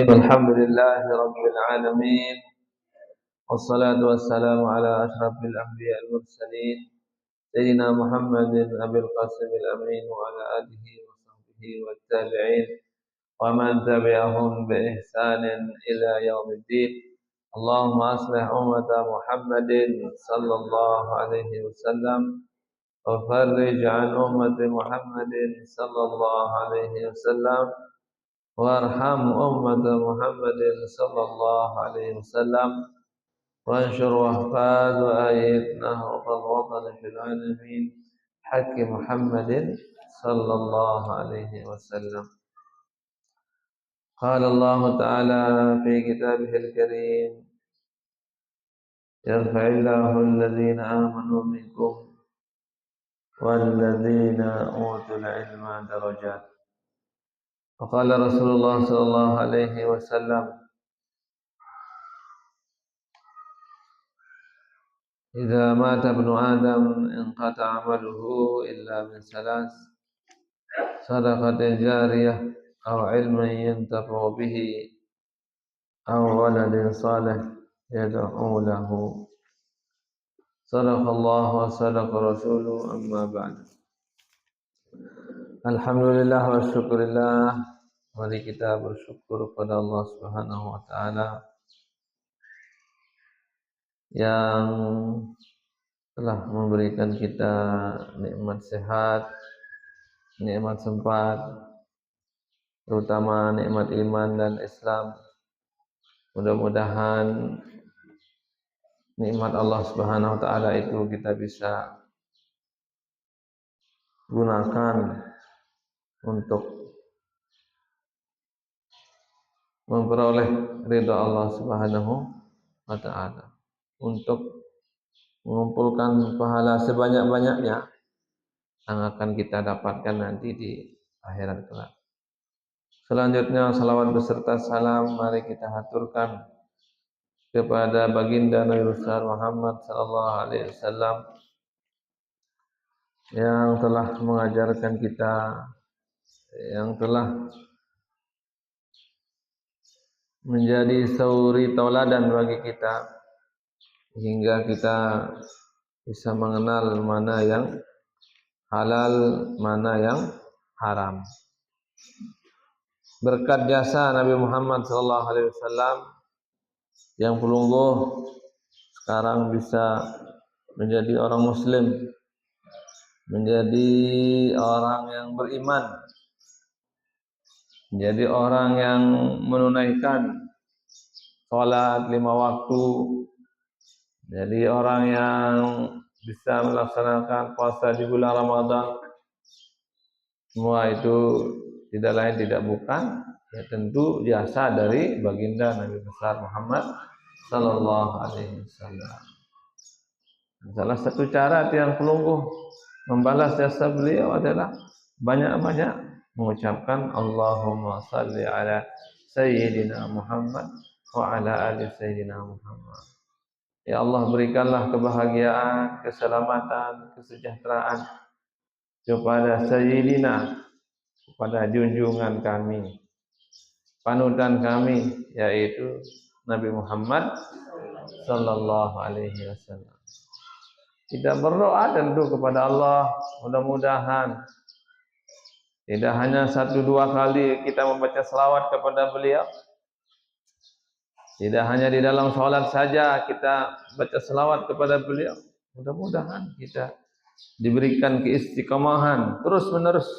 الحمد لله رب العالمين والصلاة والسلام على أشرف الأنبياء المرسلين سيدنا محمد أبي القاسم الأمين وعلى آله وصحبه والتابعين ومن تبعهم بإحسان إلى يوم الدين. اللهم أصلح أمة محمد صلى الله عليه وسلم وفرج عن أمة محمد صلى الله عليه وسلم وارحم أمة محمد صلى الله عليه وسلم وانشر واحفاد وأيد نهض الوطن في العالمين حق محمد صلى الله عليه وسلم. قال الله تعالى في كتابه الكريم: يرفع الله الذين آمنوا منكم والذين أوتوا العلم درجات. وقال رسول الله صلى الله عليه وسلم: إذا مات ابن آدم انقطع عمله إلا من ثلاث: صدقة جارية أو علم ينتفع به أو ولد صالح يدعو له. صدق الله وصدق رسوله. أما بعد. Alhamdulillah wa syukurillah. Mari kita bersyukur kepada Allah Subhanahu wa taala yang telah memberikan kita nikmat sehat, nikmat sempat, terutama nikmat iman dan Islam. Mudah-mudahan nikmat Allah Subhanahu wa taala itu kita bisa gunakan untuk memperoleh ridha Allah Subhanahu wa taala, untuk mengumpulkan pahala sebanyak-banyaknya yang akan kita dapatkan nanti di akhirat kelak. Selanjutnya salawat beserta salam mari kita haturkan kepada baginda Nabi besar Muhammad sallallahu alaihi wasallam yang telah mengajarkan kita, yang telah menjadi suri tauladan bagi kita hingga kita bisa mengenal mana yang halal, mana yang haram. Berkat jasa Nabi Muhammad sallallahu alaihi wasallam yang pelungguh sekarang bisa menjadi orang muslim, menjadi orang yang beriman, menjadi orang yang menunaikan salat 5 waktu, jadi orang yang bisa melaksanakan puasa di bulan Ramadan. Semua itu tidak lain tidak bukan ya tentu jasa dari baginda Nabi besar Muhammad sallallahu alaihi wasallam. Salah satu cara tiang pelungguh membalas jasa beliau adalah banyak-banyak mengucapkan Allahumma salli ala sayyidina Muhammad wa ala ali sayyidina Muhammad. Ya Allah, berikanlah kebahagiaan, keselamatan, kesejahteraan kepada sayyidina, kepada junjungan kami, panutan kami, yaitu Nabi Muhammad sallallahu alaihi wasallam. Kita berdoa tentu kepada Allah, mudah-mudahan tidak hanya 1-2 kali kita membaca selawat kepada beliau, tidak hanya di dalam sholat saja kita baca selawat kepada beliau. Mudah-mudahan kita diberikan keistiqomahan terus-menerus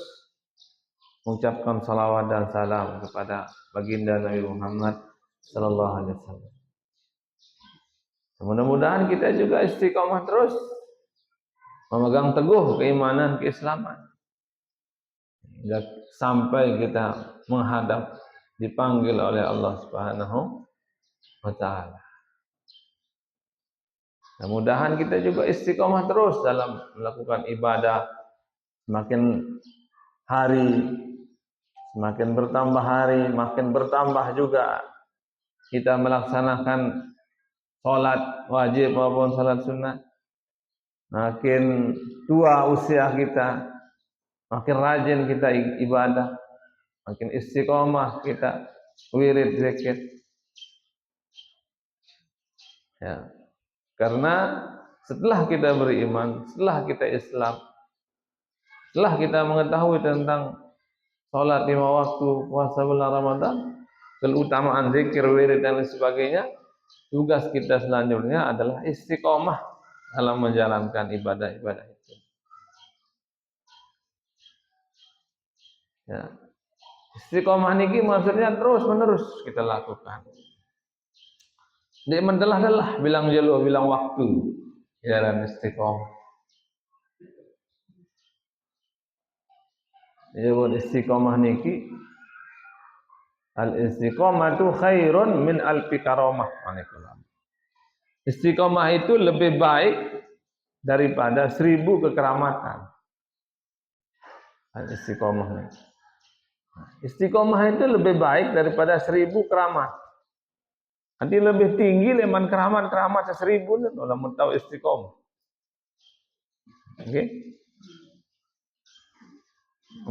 mengucapkan salawat dan salam kepada baginda Nabi Muhammad sallallahu alaihi wasallam. Mudah-mudahan kita juga istiqomah terus memegang teguh keimanan, keislaman hingga sampai kita menghadap dipanggil oleh Allah Subhanahu wa taala. Mudah-mudahan kita juga istiqomah terus dalam melakukan ibadah. Semakin hari semakin bertambah hari, makin bertambah juga kita melaksanakan salat wajib maupun salat sunnah. Makin tua usia kita, makin rajin kita ibadah, makin istiqomah kita wirid zikir. Ya. Karena setelah kita beriman, setelah kita Islam, setelah kita mengetahui tentang salat 5 waktu, puasa bulan Ramadan, keutamaan zikir, wirid dan lain sebagainya, tugas kita selanjutnya adalah istiqomah dalam menjalankan ibadah-ibadah itu. Ya. Istiqomah niki maksudnya terus menerus kita lakukan. Dia mendelah-delah bilang jelo, bilang waktu jalan istiqomah. Jadi istiqomah niki al-istiqomatu khairun min alfi karamah. Istiqomah itu lebih baik daripada 1000 kekeramatan. Al-istiqomah niki. Istiqomah itu lebih baik daripada 1000 keramat. Nanti lebih tinggi leman keramat 1000 nih kalau mau tahu istiqomah. Oke?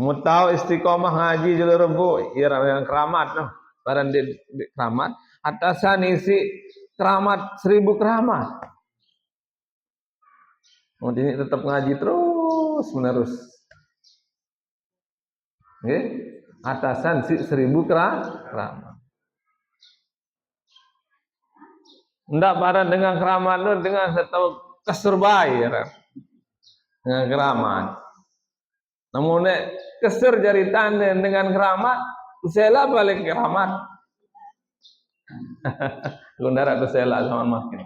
Mau tahu istiqomah ngaji jelo rebo, ya yang keramat noh. Barang di keramat, atasan isi keramat 1000 keramat. Mau ini tetap ngaji terus menerus. Oke? Atasan si 1000 keramat. Ndak barang dengan keramat lu dengan satu kesurbai ya. Dengan keramat. Namun nek kesur jari tanda dengan keramat, usela balik keramat. Lu ndarat usela sama makin.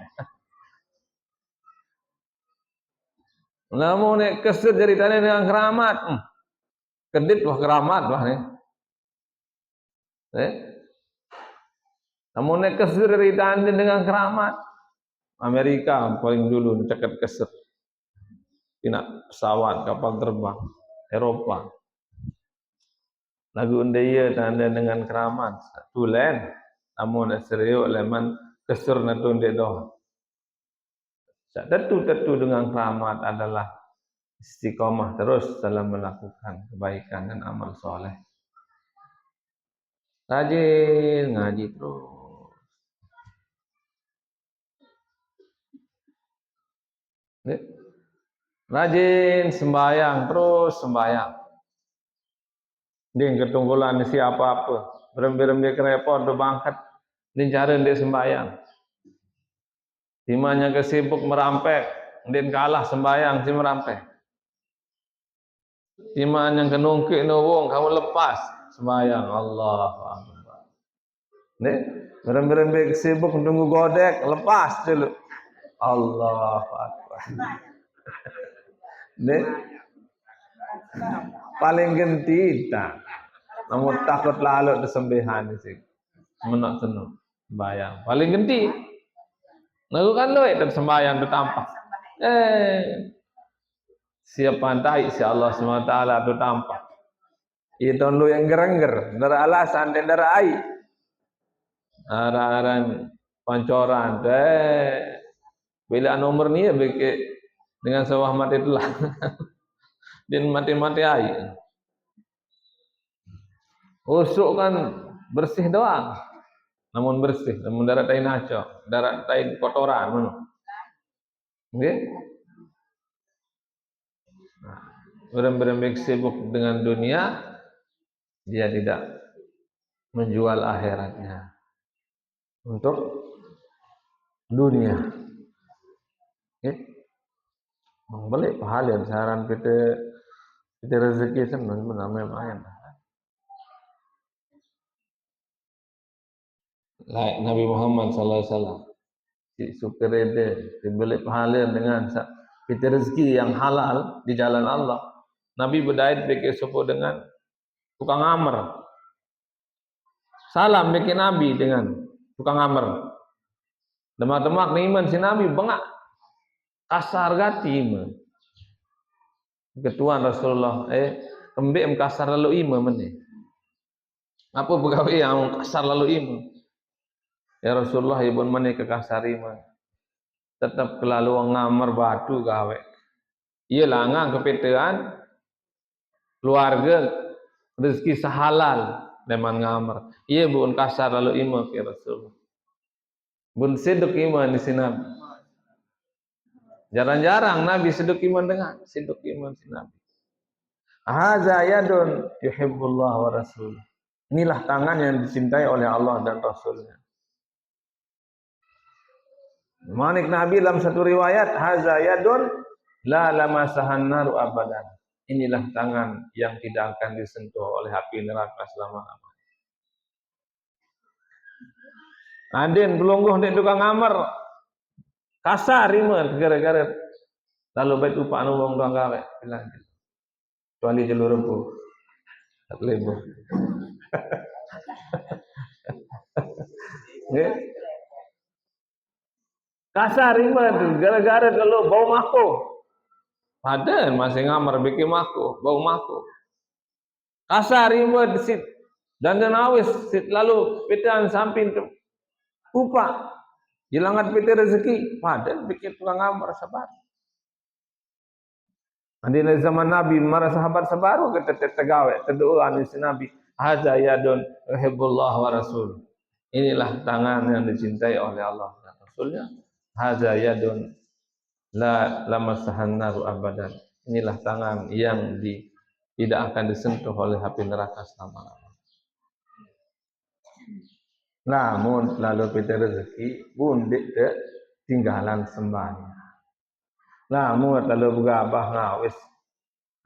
Namun nek kesur jari tanda dengan keramat, kedit wah keramat wah nih. Namun nek kesur jari tanda dengan keramat, Amerika paling dulu dekat kesur. Pina pesawat, kapal terbang, Eropa. Lagu undaya tanda dengan keramat. Tulen, namun serius leman kesur natun dia doh. Tentu dengan keramat adalah istiqomah terus dalam melakukan kebaikan dan amal soleh. Rajin ngaji terus. Rajin sembahyang terus sembahyang. Dia ketunggulan siapa apa, berem-berem kerepot do bangkat, dia cari dia sembahyang. Timanya kesibuk merampek, dia kalah sembahyang si merampek. Timanya kenungkik nuwung, kamu lepas sembahyang Allah. Nih, berem-berem kesibuk tunggu godek, lepas dulu. Allah Akbar. Nih, paling genti tak. Namun takut lalu kesembihan sih. Menak senang sembahyang. Paling genti. Lakukan lu itu sembahyang itu tampak. Siap pantai si Allah SWT itu tampak. Itu lu yang gerengger, dara alasan dan dara ai. Araran pancoran bila nomor ni ya dengan sawah mati itulah. Dan mati-mati ai. Usuk kan bersih doang. Namun bersih, namun darah tain acok, darah tain kotoran mana. Nggih. Nah, orang-orang sibuk dengan dunia, dia tidak menjual akhiratnya untuk dunia. Nggih. Balik pahala saran kita rezeki senang namanya. Like Nabi Muhammad sallallahu alaihi wasallam si superede dibeli pahala dengan kita rezeki yang halal di jalan Allah. Nabi berdait bikin supu dengan tukang amer. Salam bikin Nabi dengan tukang amer. Demak-demak iman si Nabi bengak kasar gati iman. Ketuan Rasulullah kembek kasar lalu iman meneh. Apa pegawai yang kasar lalu iman? Ya Rasulullah ibun mani kekasari mah tetap kelalu ngamar batu gawe. Iya langang kepetean keluarga rezeki sehalal leman ngamar. Iya bun kasar lalu ima ke Rasul. Bun siduk iman di sini. Jarang-jarang Nabi siduk iman dengan siduk iman si Nabi. Hadza yadun yuhibbullah wa rasul. Inilah tangan yang dicintai oleh Allah dan Rasulnya. Manik Nabi dalam satu riwayat, hadza yadun la lamasahan naru abadan. Inilah tangan yang tidak akan disentuh oleh api neraka selama-lamanya. Adin pelungguh di tukang ngamar kasar iman gara-gara lalu baik upah anu wong doang gawe bilang kecuali jalur rempu tak lebo. Kasar iman gara-gara kalau bau mako. Padahal masih ngamar bikin mako, bau mako. Kasar iman sit dan awis sit lalu pitan samping upah hilangan piti rezeki padahal bikin tukang ngamar sabar. Andi dari zaman Nabi marah sahabat sabaru kita tegawe terdoa anu Nabi hadza yadun yuhibbullah wa rasul. Inilah tangan yang dicintai oleh Allah dan Rasulnya. Hadza yadun la lamassahan naru abadan. Inilah tangan yang tidak akan disentuh oleh api neraka selama-lamanya. Namun lalu kita rezeki bundik te tinggalan sembahyang. Namun lalu begabah ngawis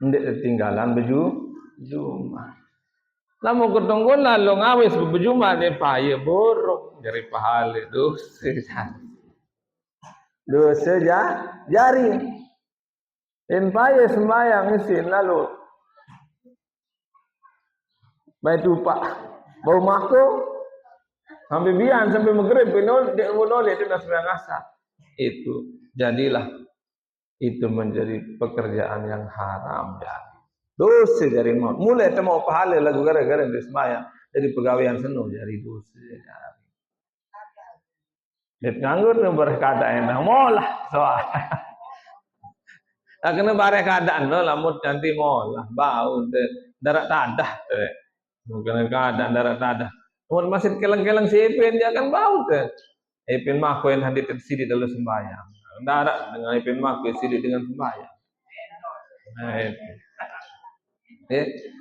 ndik tinggalan berjumah. Namun ketunggu lalu ngawis berjumah dia payah borok dari pahala dosa jari. Dan payah sembahyang isin lalu baik lupa bau mako sampai bian sampai maghrib nol itu dah sembahyang asar. Itu jadilah itu menjadi pekerjaan yang haram jadi. Dosa dari maut. Mulai mau pahala lagu gara-gara di sembahyang jadi pegawaian seno jadi dosa jadi. Det nganggur nu berkata enak molah soal. Tak kena bare keadaan lo lamun nanti molah bau darat tadah teh. Bukan keadaan darat tadah. Mun masih keleng-keleng sipin dia kan bau teh. Ipin mah koen handi tersidi dalam sembahyang. Darat dengan ipin mah koen sidi dengan sembahyang. Nah, itu.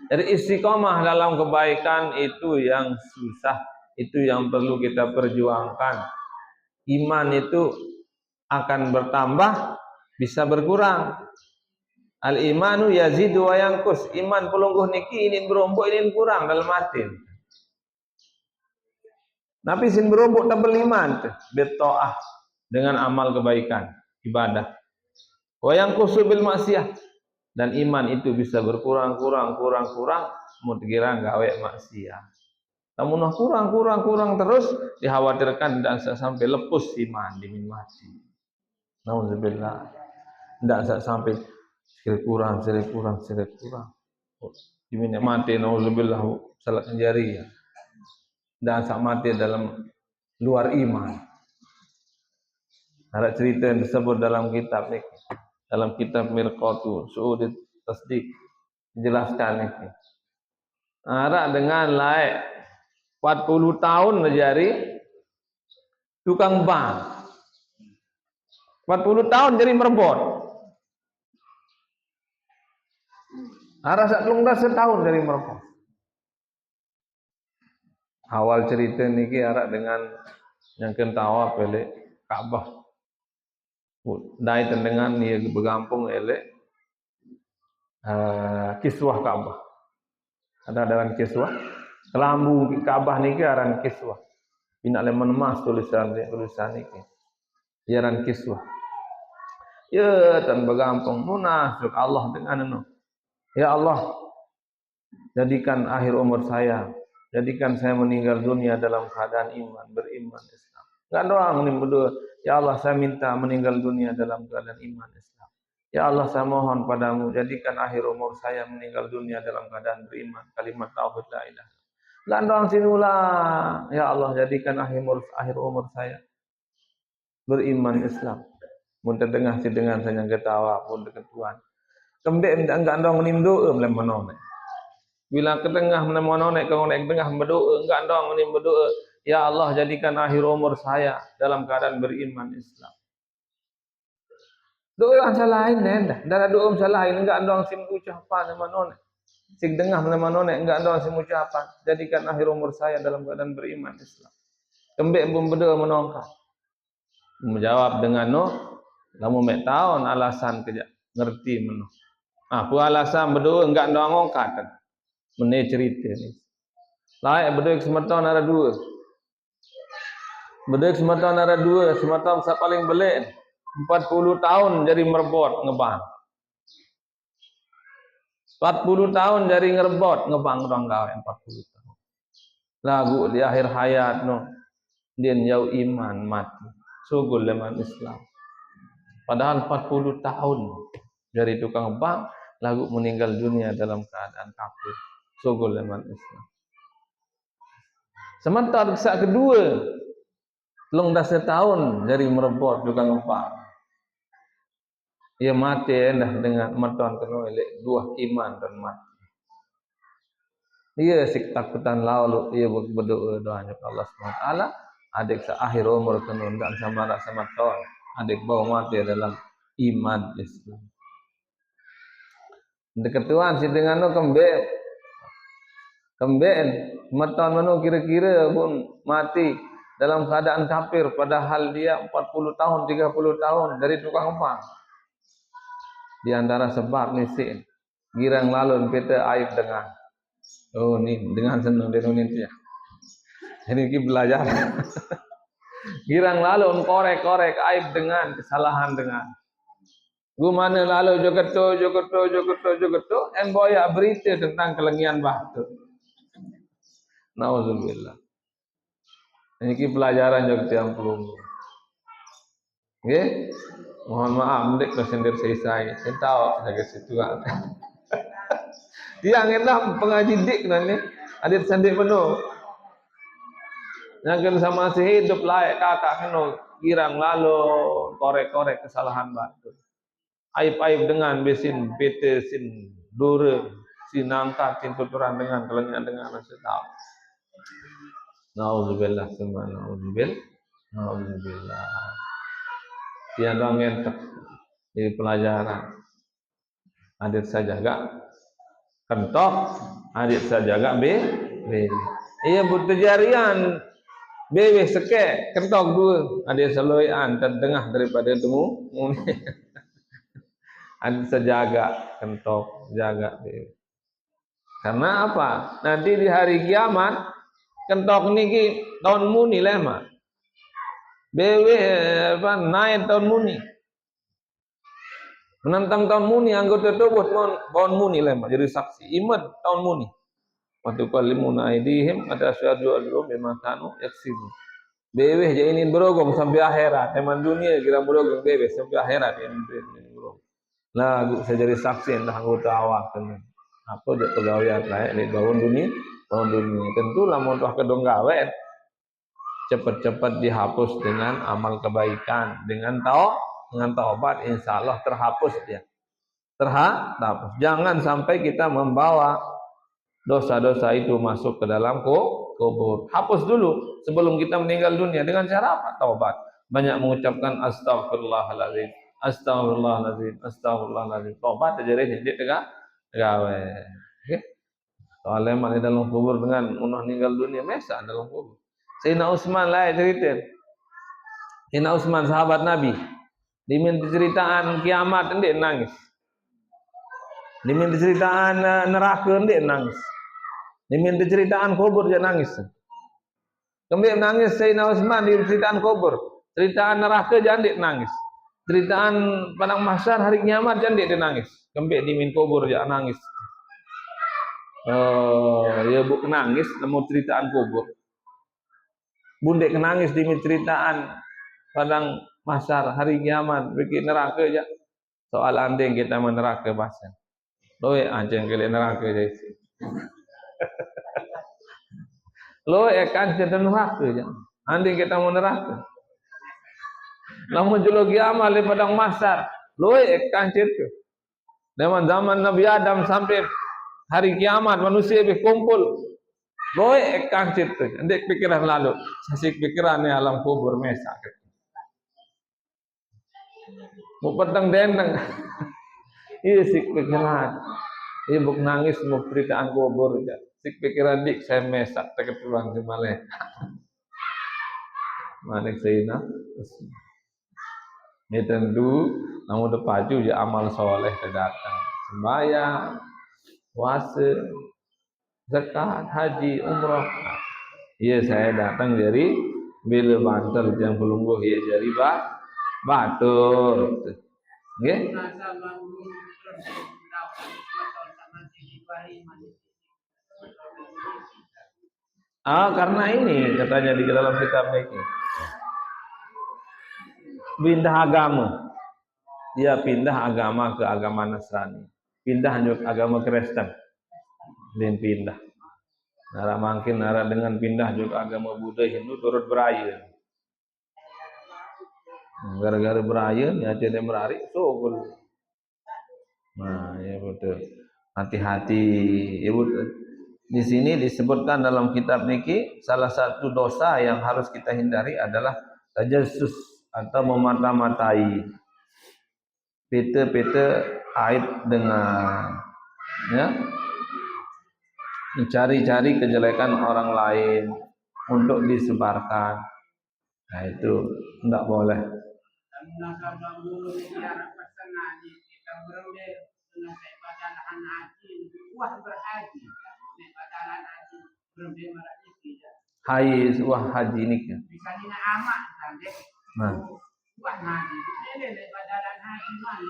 Jadi istiqomah dalam kebaikan itu yang susah, itu yang perlu kita perjuangkan. Iman itu akan bertambah, bisa berkurang. Al-imanu yazidu wa yanqus. Iman pelungguh niki ini berombok ini kurang dalam hati. Tapi sin berombok tabel iman bertoah dengan amal kebaikan, ibadah. Wa yanqus bil maksiyah. Dan iman itu bisa berkurang mau dikira gawe maksiat. Namun kurang terus dikhawatirkan tidak sampai lepus iman dimin mati. Nauzubillah. Tidak sampai sedikit kurang. Dimin mati nauzubillah salat jari. Dan sak mati dalam luar iman. Ada cerita yang disebut dalam kitab ini. Dalam kitab Mirqatu Su'udit Tasdik dijelaskan ini. Ada dengan laik 40 tahun menjadi tukang bank. 40 tahun jadi merebot. Ada saklung setahun jadi merebot. Awal cerita niki ada dengan yang kentawa pele Ka'bah. Dai tendengan dia bergampung elek kiswah Ka'bah. Ada dalam kiswah kelambu Ka'bah niki aran kiswah. Bina lemon emas tulisan niki. Aran kiswah. Ya tan bergampung munafik Allah dengan anu. Ya Allah, jadikan akhir umur saya, jadikan saya meninggal dunia dalam keadaan iman, beriman Islam. Enggak doang ini berdua. Ya Allah, saya minta meninggal dunia dalam keadaan iman Islam. Ya Allah, saya mohon padamu, jadikan akhir umur saya meninggal dunia dalam keadaan beriman. Kalimat tauhid la ilaha. Enggak doang sinula. Ya Allah, jadikan akhir umur saya beriman Islam. Mun terdengar dengan saya ketawa pun dekat Tuhan. Kembek enggak doang nimdo lem menone. Bila ke tengah menemonek ke tengah berdoa, enggak dong ni berdoa, ya Allah jadikan akhir umur saya dalam keadaan beriman Islam. Doa salah lain dah. Dah doa salah lain enggak dong sim ucapan memonek. Sing tengah menemonek enggak dong sim ucapan, jadikan akhir umur saya dalam keadaan beriman Islam. Kembek pun berdoa menongkak. Menjawab dengan no, kamu mek tahun alasan kerja ngerti meno. Aku alasan berdoa enggak dong ngongkat. Mene cerita ni. Lain berdoa kesemeton ada dua. Berdoa kesemeton ada dua, kesemeton sa paling belik 40 tahun jadi merebot ngebang. 40 tahun jadi ngerebot ngebang orang gawe 40 tahun. Lagu di akhir hayat no. Dia jauh iman mati. Sugul leman Islam. Padahal 40 tahun dari tukang bank lagu meninggal dunia dalam keadaan kafir. Sugul leman Islam. Sementara saat kedua, long dah setahun dari merebot tukang bank. Ia mati endah dengan meton kena elek dua iman dan mati. Ia sik takutan lalu ia berdoa doa kepada Allah SWT. Adik seakhir umur kena ndak sama ton. Adik bawa mati dalam iman Islam. Deketuan si dengan no kembek meton mano kira-kira pun mati dalam keadaan kafir padahal dia 40 tahun 30 tahun dari tukang bank. Di antara sebab ni si girang lalu kita aib dengan oh ni dengan senang dia ni ya. Ini kita belajar. Girang lalu korek-korek aib dengan kesalahan dengan. Gimana lalu jogeto en boya berita tentang kelengian batu. Nauzubillah. Ini kita pelajaran juga tiang pelunggu. Okay? Mohon maaf, mendek kesendir saya tahu saya situ kan. Tiang enak pengaji dik nanti, adik sendir penuh. Yang sama si hidup layak kakak kena girang lalu korek-korek kesalahan batu. Aib-aib dengan besin bete sin dure sin angkat sin tuturan dengan kelengian dengan rasa tahu. Nauzubillah semua nauzubillah. Tiada ngentek di pelajaran. Adik saja gak kentok, adik saja gak be. Ia bertejarian bewe seke kentok dua. Adik seloyan tengah daripada temu. Adik sejaga kentok jaga bewe. Karena apa? Nanti di hari kiamat kentok niki tahun muni lema. Bewe apa naik tahun muni. Menentang tahun muni anggota tubuh tahun muni lema jadi saksi iman tahun muni. Waktu kalimuna aidihim ada syahadu alrum bima kanu yaksibu. Bewe je ini berogong sampai akhirat. Teman dunia kira berogong bewe sampai akhirat ini berogong. Lah saya jadi saksi entah anggota awak tenan. Apa dia pegawai lain di tahun dunia. Tentulah mau tuh kedong gawe cepat-cepat dihapus dengan amal kebaikan, dengan taubat insyaallah terhapus dia. Terhapus. Jangan sampai kita membawa dosa-dosa itu masuk ke dalam kubur. Hapus dulu sebelum kita meninggal dunia dengan cara apa? Taubat. Banyak mengucapkan astagfirullahalazim. Astagfirullahalazim. Astagfirullahalazim. Taubat aja jadi tegak gawe. Okey. Soalnya mana dalam kubur dengan munah meninggal dunia mesa dalam kubur. Sayyidina Utsman lah cerita. Sayyidina Utsman sahabat Nabi. Diminta ceritaan kiamat ndek nangis. Diminta ceritaan neraka ndek nangis. Diminta ceritaan kubur dia nangis. Kemudian nangis Sayyidina Utsman di ceritaan kubur. Ceritaan neraka jangan ndek nangis. Ceritaan padang mahsyar hari kiamat jangan ndek nangis. Kemudian diminta kubur dia nangis. Ya bu nangis nemu ceritaan kubur. Bundek nangis di ceritaan padang mahsyar hari kiamat bikin neraka aja. Soal andeng kita meneraka bahasa. Loe anjing kali neraka aja. Loe kan kita neraka aja. Andeng kita mau neraka. Namun juluki amal di padang mahsyar. Loe kan cerita. Zaman Nabi Adam sampai Hari kiamat manusia berkumpul. Boy ekang citu, ndek pikiran lalu. Sasik pikiran alam kubur mesak. Mau petang dendeng. Iya sik pikiran. Ibu nangis mau beritaan kubur aja. Sik pikiran dik saya mesak teket tulang semale. Manik sayina. Ini tentu namun depaju ya amal soleh terdatang. Sembahyang, puasa, zakat, haji, umrah. Iya saya datang dari bila Banter yang pelungguh iya dari Batur. Nggih. Karena ini katanya di dalam kitab ini pindah agama. Dia pindah agama ke agama Nasrani. Pindah ke agama Kristen. Dan pindah. Nara makin nara dengan pindah juga agama Buddha Hindu turut berayun. Gara-gara berayun ya jadi merari sogol. Nah, ya betul. Hati-hati. Ya betul. Di sini disebutkan dalam kitab niki salah satu dosa yang harus kita hindari adalah tajassus atau memata-matai. Pete-pete ait dengan ya mencari-cari kejelekan orang lain untuk disebarkan. Nah itu tidak boleh. Hai wah haji ini kan. Nah.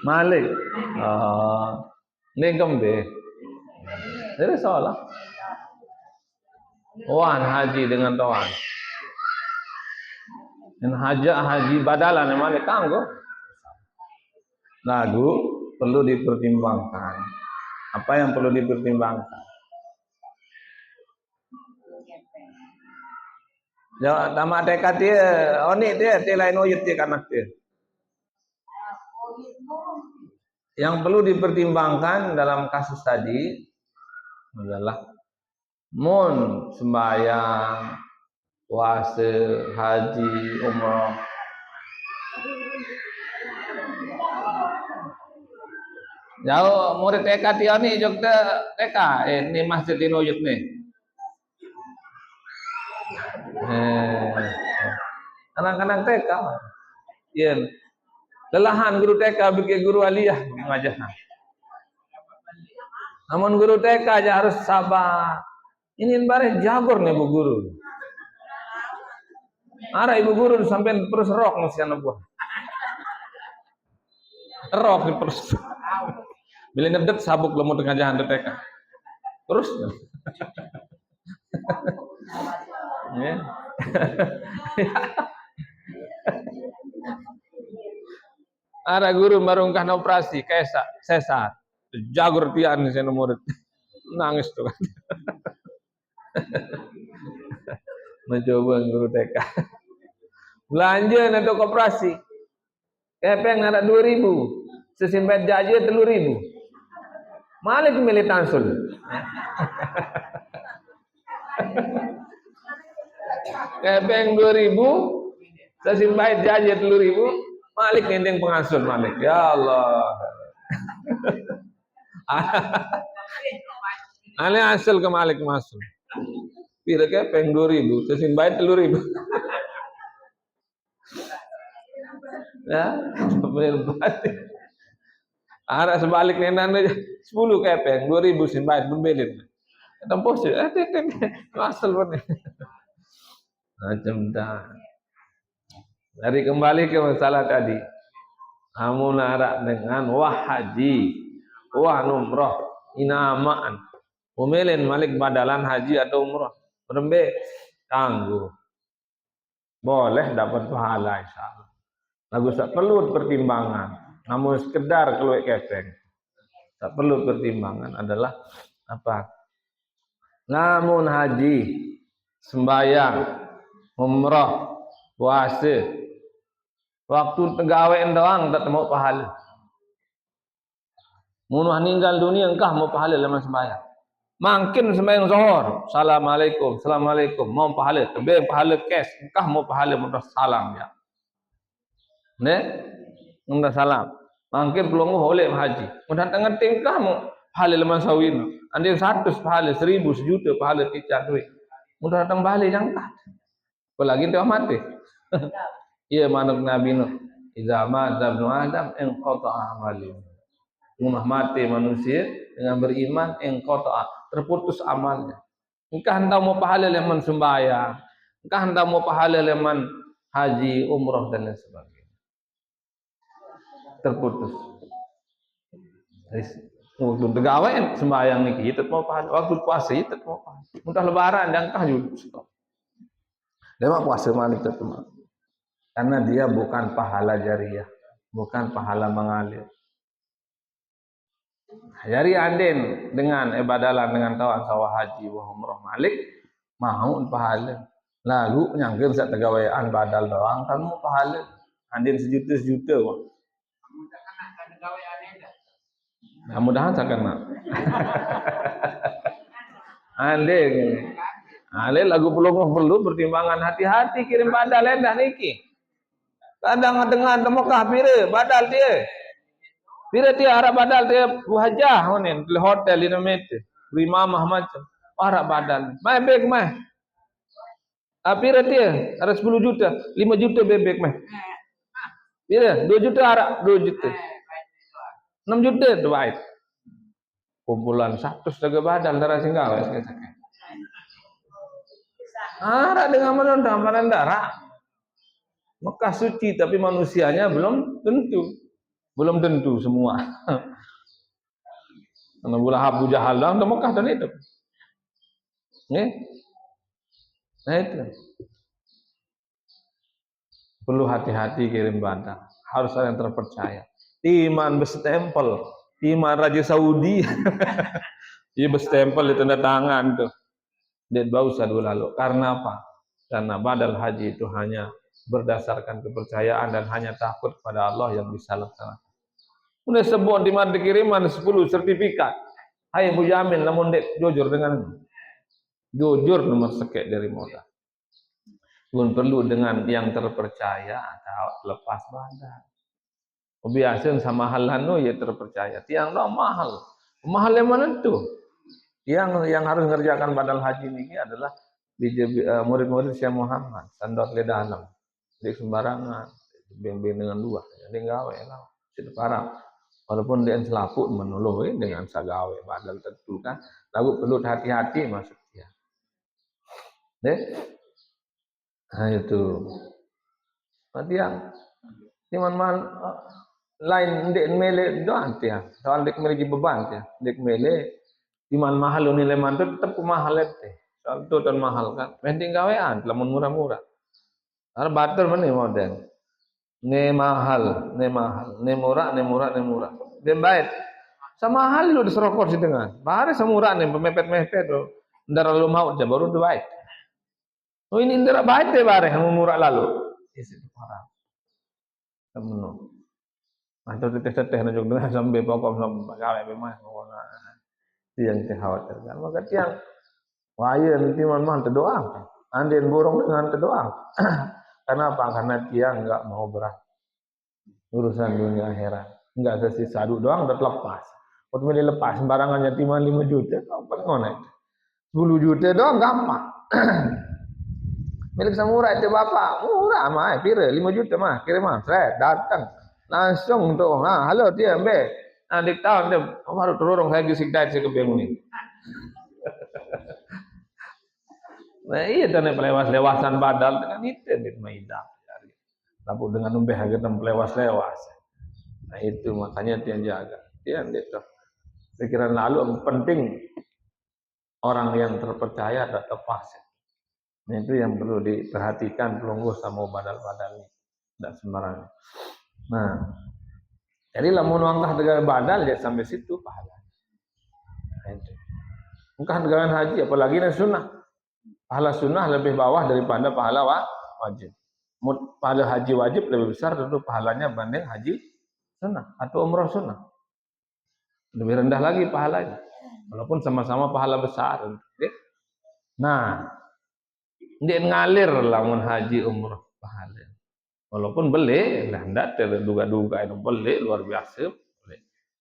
Malik. Negam deh. Jadi salah. Wan haji dengan tuan. Dan haji badalan Malik kanggo. Lagu perlu dipertimbangkan. Apa yang perlu dipertimbangkan? Ya, tamat dekat dia, oni dia lain oyut dia kanak dia. Yang perlu dipertimbangkan dalam kasus tadi adalah mun sembahyang, puasa, haji, umrah. Jauh murid TK dia ni juga TK, ini masjid di oyut nih. Anak-anak TK, iya. Lelahan guru TK bikin guru aliyah ngajah. Namun guru TK aja harus sabar. Ini bareh jagor nih bu guru. Ara ibu guru sampai terus rok masih anak buah. Rok terus. Bila ngedet sabuk lemut ngajahan TK. Terus. Ya. Ada guru marungkah operasi kayak sesat. Jagur tian saya murid. Nangis tuh kan. Mencoba guru TK. Belanja untuk operasi. Kepeng ada 2.000. Sesimpat jajan 3.000. Malik milih tansul. Kepeng 2.000. Sesimpat jajan 3.000. Malik ngendeng pengasul Malik. Ya Allah. Ane asal ke Malik masuk. Pira kepeng 2.000. Sesimpat 3.000. Ya, bener banget. Arah sebalik nenan 10 kepeng 2.000 simbat berbelin. Tempoh sih, asal bener. Macam dah. Dari kembali ke masalah tadi. Kamu narak dengan wah haji, wah umrah, inamaan. Umelin Malik badalan haji atau umrah. Berembe tangguh. Boleh dapat pahala insyaallah. Lagu tak perlu pertimbangan. Namun sekedar keluar kepeng. Tak perlu pertimbangan adalah apa? Namun haji, sembahyang, umrah, puasa, waktu tegawean doang tak mau pahala. Munuh ninggal dunia engkah mau pahala lama sembahyang. Makin sembahyang zuhur, assalamualaikum, assalamualaikum, mau pahala, tebing pahala cash, engkah mau pahala mudah salam ya. Ne, mudah salam. Makin pelongo oleh haji. Mudah tengah tingkah mau pahala leman sawin. Andai 100 pahala, 1000, sejuta pahala tidak duit. Mudah datang balik jangka. Apalagi dia mati. Iya manuk Nabi Nuh. Iza mata ibnu Adam inqata'a amali. Rumah mati manusia dengan beriman inqata'a, terputus amalnya. Engkau hendak mau pahala leman sembahyang, engkau hendak mau pahala leman haji, umrah dan lain sebagainya. Terputus. Waktu tegawe sembahyang niki tetap mau pahala, waktu puasa tetap mau pahala. Muntah lebaran dan kah juga stop. Demak puasa malik tetap. Karena dia bukan pahala jariah, bukan pahala mengalir. Jari andin dengan ibadalah dengan tawan sawah haji wa umrah malik mau pahala. Lalu nyangkir sak tegawaian badal doang kan mau pahala. Andin sejuta wah. Nah, mudahan sakana. Andin. Ale lagu perlu pertimbangan hati-hati kirim badal endah niki. Kadang dengan Mekah pire badal dia. Pire dia harap badal dia wajah honen di hotel di namete. Imamah macam harap badal. Mai beg mai. Pire dia ada 10 juta, 5 juta bebek mai. Pire 2 juta harap 2 juta. 6 juta duit. Kumpulan 100 daga badal darah singgah wes. Harap dengan menonton darah. Mekah suci tapi manusianya belum tentu semua. Karena bola Abu Jahal dalam Mekah dan itu. Nah itu. Perlu hati-hati kirim badal. Harus ada yang terpercaya. Iman bestempel, iman Raja Saudi. Dia bestempel di tanda tangan tuh. Dia bau sadu lalu. Karena apa? Karena badal haji itu hanya berdasarkan kepercayaan dan hanya takut pada Allah yang bisa laksanakan. Udah sebut di mana dikiriman 10 sertifikat. Hai Bu Jamin namun dek jujur dengan jujur nomor sekek dari modal. Pun perlu dengan yang terpercaya atau lepas badal. Biasa sama halan ya terpercaya. Tiang dah mahal. Mahal yang mana tuh? Yang harus mengerjakan badal haji ini adalah murid-murid Syekh Muhammad, Sandot Ledalam. Di sembarangan, bimbing dengan dua, jadi gawe lah, tidak parah. Walaupun dia selaput menolong dengan sagawe, badal tentu kan, lalu perlu hati-hati maksudnya. Nah itu, nanti yang man lain dek mele doang tiang, soal dek mele beban tiang, dek mele iman mahal nilai mantu tetap mahal teh, soal itu dan mahal kan, penting gawean, lamun murah-murah. Karena bater mana modern. Ne mahal, ne murah. Dan baik. Sama hal lu diserokor si dengan. Bahari semurah nih pemepet-mepet tuh. Ndara lu mau aja baru baik. Oh ini ndara baik deh bare yang murah lalu. Isi parah. Temen. Atau teteh nunjuk dengan sampai pokok sampai gawe memang ngono. Yang dikhawatirkan. Maka tiang wah iya nanti man terdoa. Andin borong dengan terdoa. Kenapa? Karena dia enggak mau berat urusan dunia akhirat. Enggak sesisa doang udah lepas. Waktu dia lepas sembarangan yatiman 5 juta, apa ngono? 10 juta doang gampang. Milik samurai itu bapak, murah mah, pira 5 juta mah, kirim mah, saya datang langsung tuh. Nah, halo dia Mbe. Nah, di tahun dia baru turun saya gisik dai saya kebeng ini. Nah, iya dan lewas-lewasan badal dengan itu di Maidah. Tapi dengan umbeh kita lewas-lewas. Nah itu makanya dia jaga. Dia itu. Pikiran lalu yang penting orang yang terpercaya dan tepas. Nah, itu yang perlu diperhatikan pelunggu sama badal-badal ini. Tidak sembarangan. Nah, jadi lamun wangkah dengan badal ya sampai situ pahala. Nah, itu. Bukan dengan haji apalagi dengan sunnah. Pahala sunnah lebih bawah daripada pahala wajib. Pahala haji wajib lebih besar tentu pahalanya banding haji sunnah atau umrah sunnah. Lebih rendah lagi pahalanya. Walaupun sama-sama pahala besar. Okay? Nah, dia ngalir lamun haji umroh pahala. Walaupun beli, lah ndak terduga-duga itu beli luar biasa. Beli.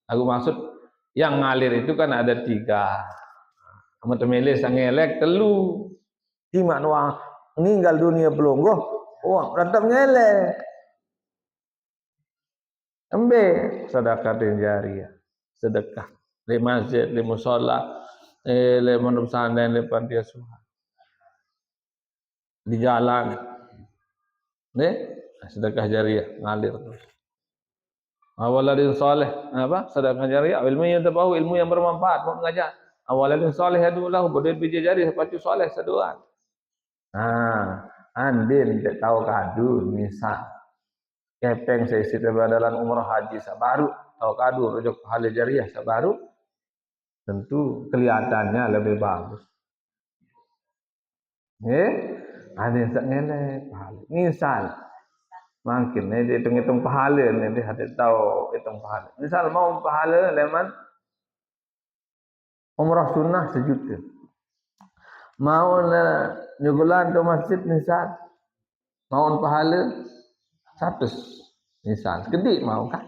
Aku maksud yang ngalir itu kan ada 3. Kamu temele sangelek telu. Di mana ninggal dunia pelonggoh, tetap ngelek. Embe sedekah jariah, sedekah di masjid, di musola, di pondok pesantren, di panti asuhan, di jalan, sedekah jariah ngalir terus. Awaladin soleh, apa? Sedekah jariah, ilmu yang terbahu, ilmu yang bermanfaat, mau mengajar. Awaladin soleh adulah, bodin biji jariah, sepatu soleh seduan. Andin tak tahu kadu, misal. Kepeng saya isi terbadalan umrah haji sabaru atau kadu rujuk pahala jariah sabaru, tentu kelihatannya lebih bagus. Ada yang tak ngelak pahala. Misal, makin dia hitung-hitung pahala, dia ada tahu hitung pahala. Misal mau pahala leman umrah sunnah 1 juta. Mau nyugulan ke masjid misal, mau pahala 100. Misal, gede mau kan?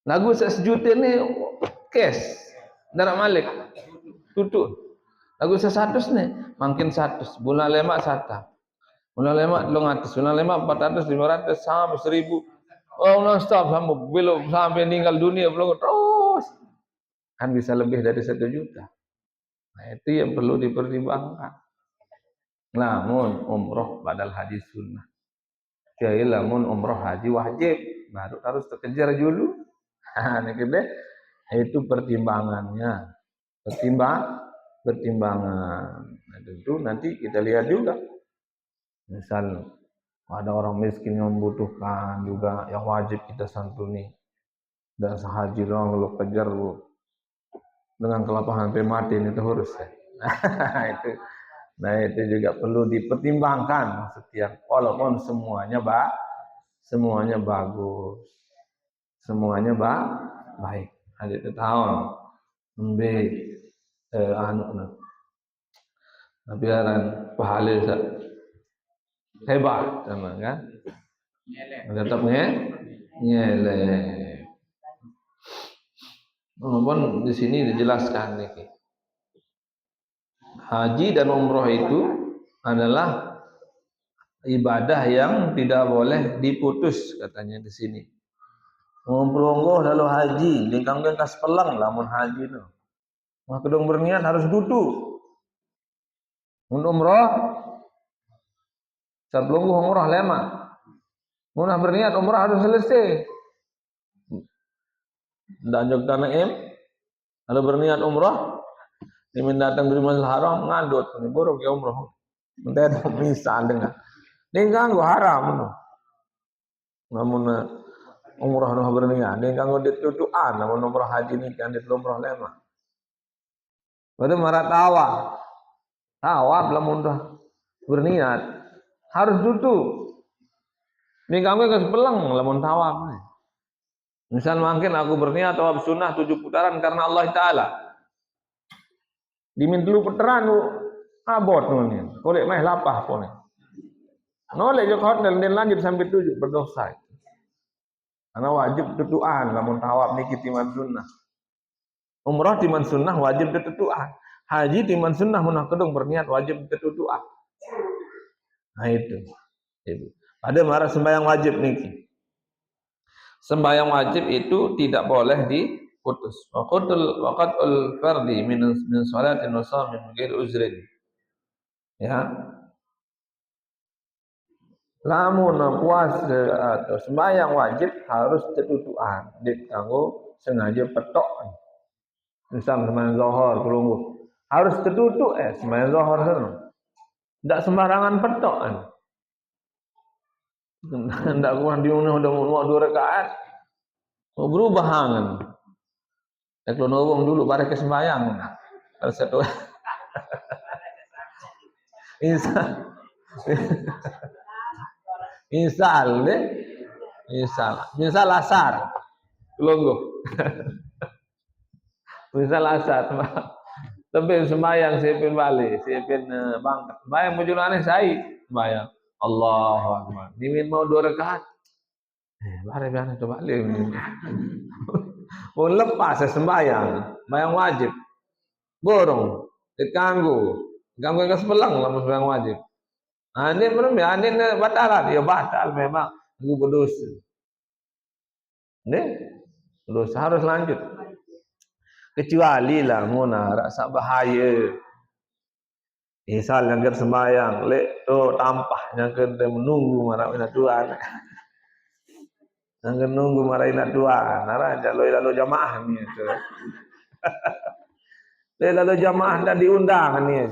Lagu 1 juta ni cash, darah malik, tutup. Lagu 100 ni, makin 100, bulan lemak 100, bulan lemak 200, bulan lemak 400, 500, sampai 1000. Oh non stop sampai meninggal dunia belum terus. Kan bisa lebih dari 1 juta. Nah itu yang perlu dipertimbangkan. Namun umroh badal haji sunnah. Jadi lamun umroh haji wajib, baru harus terkejar dulu. Nah, itu pertimbangannya. Pertimbangan. Nah, tentu nanti kita lihat juga. Misal ada orang miskin yang membutuhkan juga yang wajib kita santuni. Dan sehaji doang lu kejar lu dengan kelapahan sampai mati itu harus ya. Nah itu juga perlu dipertimbangkan setiap, walaupun semuanya bagus, semuanya baik. Ada tahun biaran pahala hebat sama kan, tetap nyelek. Walaupun di sini dijelaskan nih. Haji dan umroh itu adalah ibadah yang tidak boleh diputus katanya di sini. Ngompronggo lalu haji, lingkang kas pelang lamun haji no. Maka kedong berniat harus duduk. Mun umroh sebelum umroh lema. Mun berniat umroh harus selesai. Dan jog tanaim lalu berniat umroh dimin datang dari Masjidil Haram ngadut ni buruk ya umroh. Mentet misal dengan lingkang go haram no. Namun umrah noh berniat, ni kanggo ditutuan, namun umrah haji ni kan dit umrah lema. Pada marat tawaf lamun dah berniat harus duduk. Ni kanggo geus pelang lamun tawaf ni. Misal mungkin aku berniat tawaf sunnah 7 putaran karena Allah Taala. Dimin 3 putaran abot ni. Kolek meh lapah pun. Nolek jok hotel dan lanjut sampai 7 berdosa. Karena wajib tutuan lamun tawaf niki timan sunnah. Umrah timan sunnah wajib tutuan. Haji timan sunnah mun kedung berniat wajib tutuan. Nah itu. Pada marah sembahyang wajib niki. Sembahyang wajib itu tidak boleh diputus. Waqatul fardi min salatin wa shamin ghairi uzrin. Ya. Lamun puasa atau sembahyang wajib harus tetutuan, ditangguh sengaja petok. Misal sembahyang zuhur kelungguh harus tertutup sembahyang zuhur sana. Tidak sembarangan petok kan. Tidak kurang diunah udah 2 rakaat. Berubah hangan. Kalau nobong dulu pada ke sembahyang. Harus satu. Misal asar kelungguh. Misal asar, tapi sembahyang siapin balik, siapin bangkat. Sembahyang mujulane sai, sembahyang. Allahu Akbar. Dimin mau 2 rakaat. Bare biasa coba balik. Mau lepas sembahyang, sembahyang wajib. Borong, diganggu. Ganggu ke sebelang lah sembahyang wajib. Ini belum ya, ini batalan. Ya batal memang. Gue berdosa. Ini dosa harus lanjut. Kecuali lah muna rasa bahaya. Misal yang sembahyang, lek tu tampah yang kena menunggu marah Tuhan. Yang kena menunggu marah Tuhan. Nara lalu jamaah ni tu. Lalu jamaah dah diundang ni.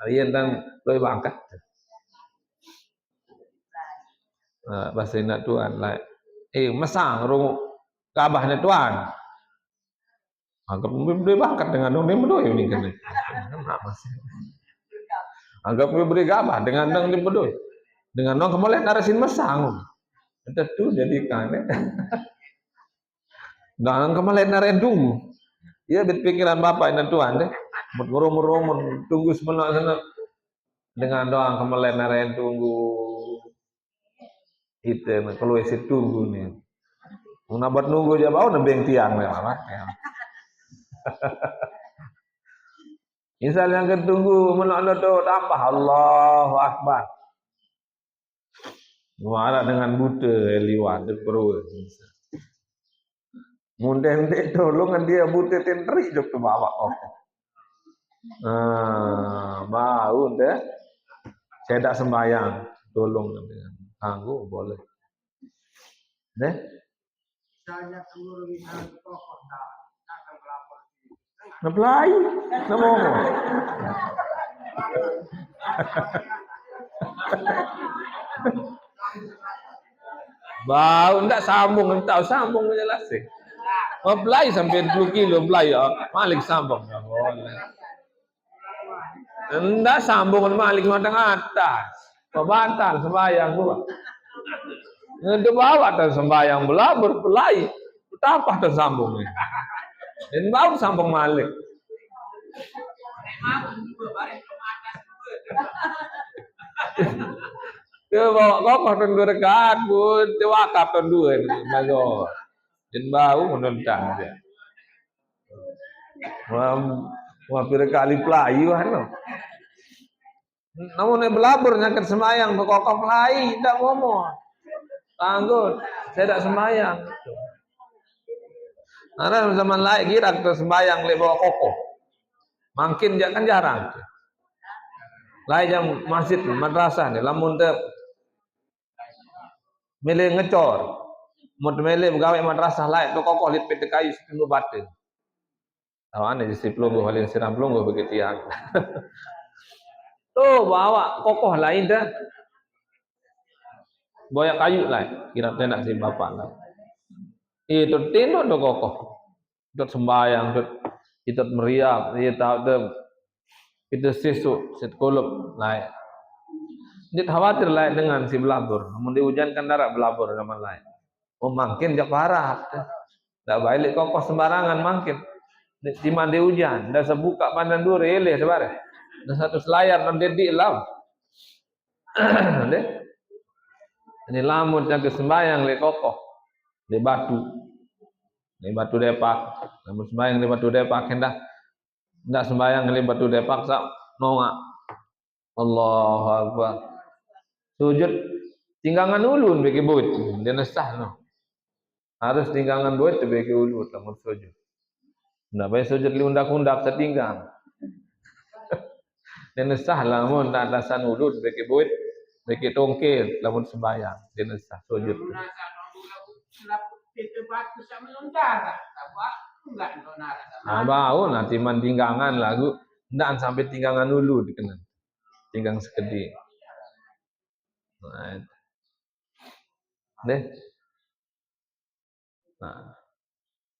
Harian dan lalu bangkat. Bahasa nak Tuhan lah. Mesang rung Kaabah ni Tuhan. Anggap beri bangkat dengan dong dia berdoa ini kan. Anggap beri Kaabah dengan dong dia berdoa. Dengan dong kemulai narasin mesang. Tentu jadi kan. Dan kemulai narasin tunggu. Ia berpikiran bapak dan Tuhan deh. Berumur tunggu sebelah sana. Dengan doang kemulai narasin tunggu. Itu kalau isi tunggu nih. Menabat nunggu aja bau nebeng tiang memang. Misal yang ketunggu menolak tu tambah Allahu Akbar. Muara dengan buta liwat perut. Munden dia tolong dia buta tenteri jok tu bawa kok. Bau deh. Saya tak sembahyang, tolong dengan tangguh boleh. Deh. Saya tunggu misal pokok dah akan melapor. Ngeplay, ngomong. Bau ndak sambung, entah sambung jelas sih. Ngeplay sampai 10 kilo play ya, malik sambung ya boleh. Ndak sambung malik matang atas. Batal sembahyang gua. Ngedu bawa dan sembahyang belah berpelai. Betapa tersambung ini. Dan bau sambung malik. Dia bawa kokoh dan 2 rakaat pun dia wakaf dan 2 bago. Dan bau menentang dia. Wah kali pelayu kan. Namun belabur nyaket sembahyang berkokoh pelai tidak ngomong. Tanggut, saya tidak sembahyang. Karena zaman lain kira kita sembahyang le bawa kokoh. Makin dia kan jarang. Lain yang masjid madrasah ni lamun teh milih ngecor. Mun milih pegawai madrasah lain tu kokoh lit PT kayu setengah batu. Tawane di pelunggu halin siram pelunggu begitu yang. Tuh bawa kokoh lain dah. Boyak kayu lain. Kira nak si bapak lah. Itu tinduk do kokoh. Itu sembahyang, itu meriap, dia tahu itu sesuk, setkolop lain. Dia khawatir lain dengan si belabur. Namun dihujankan darat belabur zaman lain. Oh makin jak parah. Tak balik kokoh sembarangan makin. Di mandi hujan, dah sebuka pandan dua releh sebar. Dah satu selayar dan dedik lam. Ini lamun jaga sembahyang le kokoh. Di batu. Di batu depak. Namun sembahyang di batu depak hendak ndak sembahyang di batu depak sak nongak. Allahu Akbar. Sujud tinggangan ulun bagi buat. Dia nesah no. Harus tinggangan buat bagi ulun namun sujud. Ndak bae sujud li undak-undak setinggang. Dia nesah lamun tak dasan ulun bagi buat bagi tongkil lamun sembahyang. Dia nesah sujud. Bau nanti man tinggangan lagu ndak sampai tinggangan dulu dikenal. Tinggang sekedi. Nah. Deh. Nah.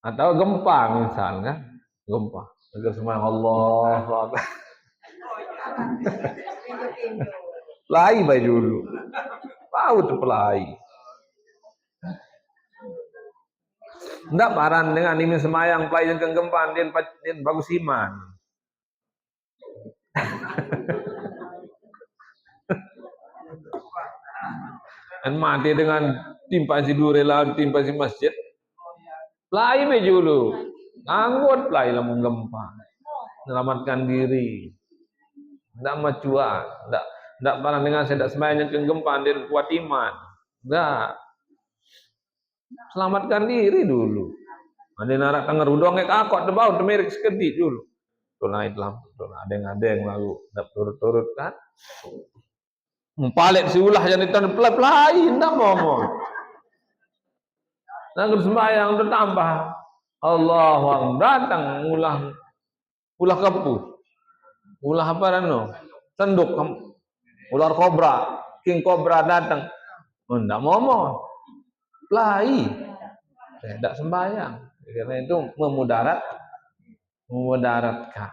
Atau gempa misalnya, gempa. Agar semua Allah. Pelai baik dulu. Tahu tu pelai. Ndak paran dengan ini semayang play yang kenggempan dia bagus iman. Dan mati dengan timpa si durela timpa si masjid. Play me dulu. Anggot play lah menggempa. Selamatkan diri. Ndak macuan, ndak paran dengan saya ndak semayang yang kenggempan dia kuat iman. Ndak. Selamatkan diri dulu. Ada narak tengah rudong kakak tebau temerik sekedip dulu. Tuh naik lampu, tuh adeng lalu ndak turut-turut kan. Mumpalit si ulah jadi tan pelai ndak mau. Nang sembahyang bertambah. Allahu Akbar datang ulah kepu. Ulah apa rano? Tenduk ular kobra, king kobra datang. Ndak mau. Pelai. Tidak sembahyang karena itu memudaratkan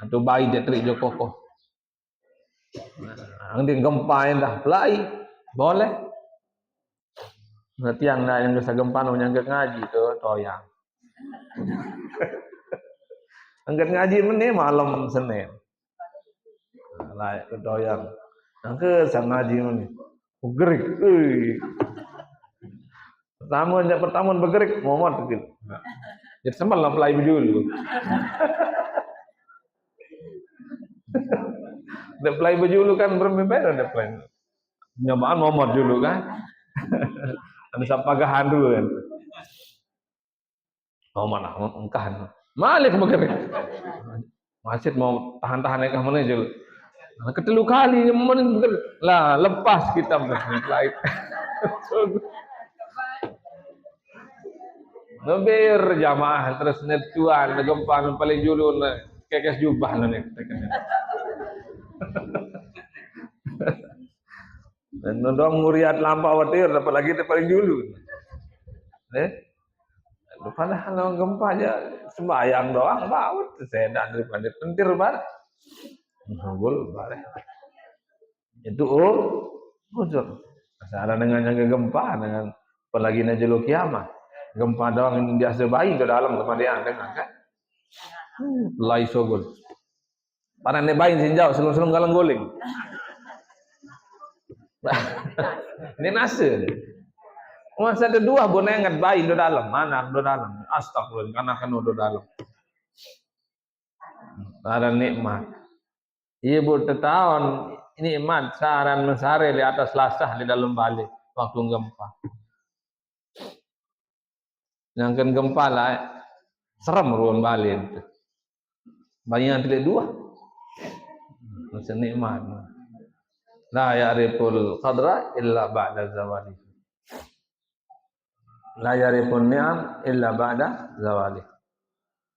atau bayi dia terik Joko ang di gempain dah pelai boleh nanti yang bisa gempan yang ngaji ke toyang angkat ngaji meneh malam Senin lah ke toyang angkat sang ngaji meneh gerik pertama bergerik momot gitu. Jadi sembal lah pelai dulu. Ada pelai dulu kan berbeda ada pelai. Nyobaan momot dulu kan. Ada sapagahan dulu kan. Momot lah, engkahan. Malik bergerik. Masjid mau tahan-tahan ekah mana dulu. Ketelu kali momot bergerik. Lah lepas kita pelai. Ngebir jamaah terus netuan gempan paling dulu kekes jubah nih. Dan nodong muriat lampau watir dapat lagi itu paling dulu. Lupa lah kalau gempa aja sembayang doang baut sedan daripada pentir banget. Ngabul balik. Itu uzur. Masalah dengan yang gempa dengan apalagi najul kiamat. Gempa doang yang biasa bayi ke dalam tempat dia dengan kan. Lai sogol. Para ne bayi sinjau selung-selung galang goling. Ini nase. Masa ada dua bonengan bayi do dalam, mana do dalam. Astagfirullah, karena kan do dalam. Ada nikmat. Ibu tetahun nikmat saran mesare di atas lasah di dalam balik waktu gempa. Yang gempa lah serem ruang balik itu. Bayi yang tidak dua. Masa nikmat. La ya'riful qadra illa ba'da zawali. La yarifun ni'am illa ba'da zawali.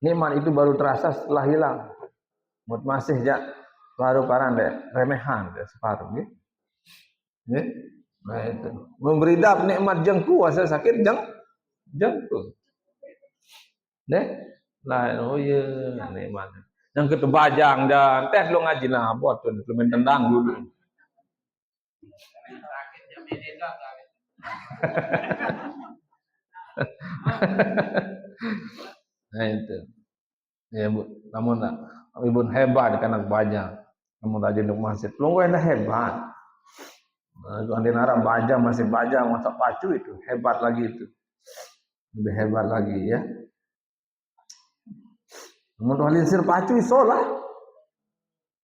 Nikmat itu baru terasa setelah hilang. Mut masih jak baru parang dek remehan dek separuh nggih. Nggih. Nah itu. Memberi dap nikmat jengku asa sakit jengku. Dek. Lah oh iya nikmat. Yang ketebajang dan teh lu ngaji lah buat tuh main tendang dulu. Nah itu. Ya Bu, namun ibu hebat kan anak banyak. Namun rajin untuk masjid. Lu enak hebat. Kalau di Arab baja masih baja masa pacu itu hebat lagi itu. Lebih hebat lagi ya. Namun walinsir pacu isolah.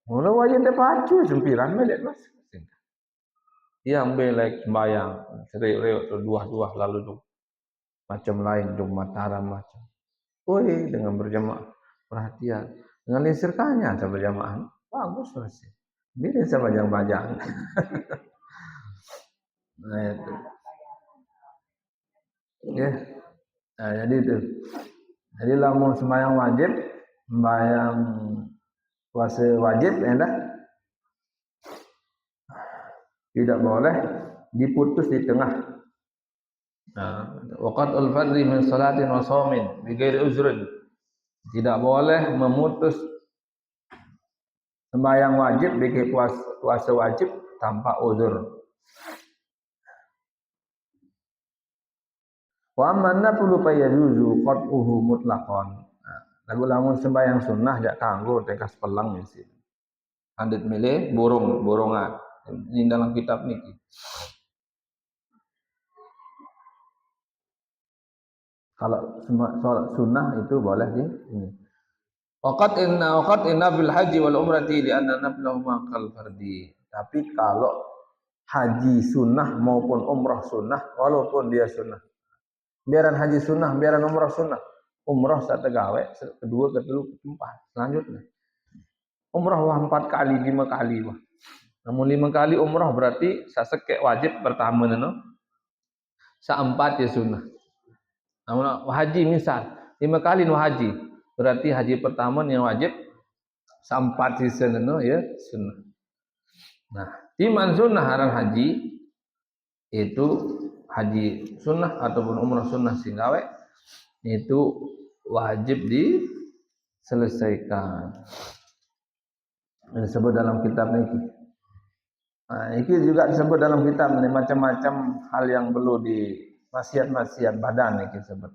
Mula wajin de pacu sempiran melek Mas. Yang belek sembayang, serik-reuk dua lalu tuh. Macam lain tuh Mataram macam. Woi dengan berjamaah perhatian dengan linsirkannya sama berjamaah bagus masih. Ini sama bajang-bajang. Nah itu. Ya. Nah, jadi itu. Jadi lamun sembahyang wajib, sembahyang puasa wajib endah tidak boleh diputus di tengah. Waqatul fardhi min salatin wa shaumin bi ghairi uzrin. Tidak boleh memutus sembahyang wajib bikin puasa wajib tanpa uzur. Wa manna perlu payajuzu qat'uhu mutlaqan. Lagu lamun sembahyang sunnah jak kanggo tekas pelang mesti. Andit milih borongan. Ini dalam kitab niki. Kalau sholat sunnah itu boleh di ini. Waqat inna bil haji wal umrati li anna naflahuma kal fardi. Tapi kalau haji sunnah maupun umrah sunnah, walaupun dia sunnah, biaran haji sunnah, biaran umrah sunnah, umrah satu gawe, kedua, ketiga, keempat, selanjutnya umrah wah 4 kali, 5 kali wah. Namun 5 kali umrah berarti sasek wajib pertama no, saempat ya sunnah. Namun haji misal 5 kali no haji, berarti haji pertama yang wajib, saempat sisa no ya sunnah. Nah, timan sunnah haram haji itu haji sunnah ataupun umrah sunnah singgawe itu wajib diselesaikan. Disebut dalam kitab ini. Nah, ini juga disebut dalam kitab ini macam-macam hal yang perlu di maksiat badan ini disebut.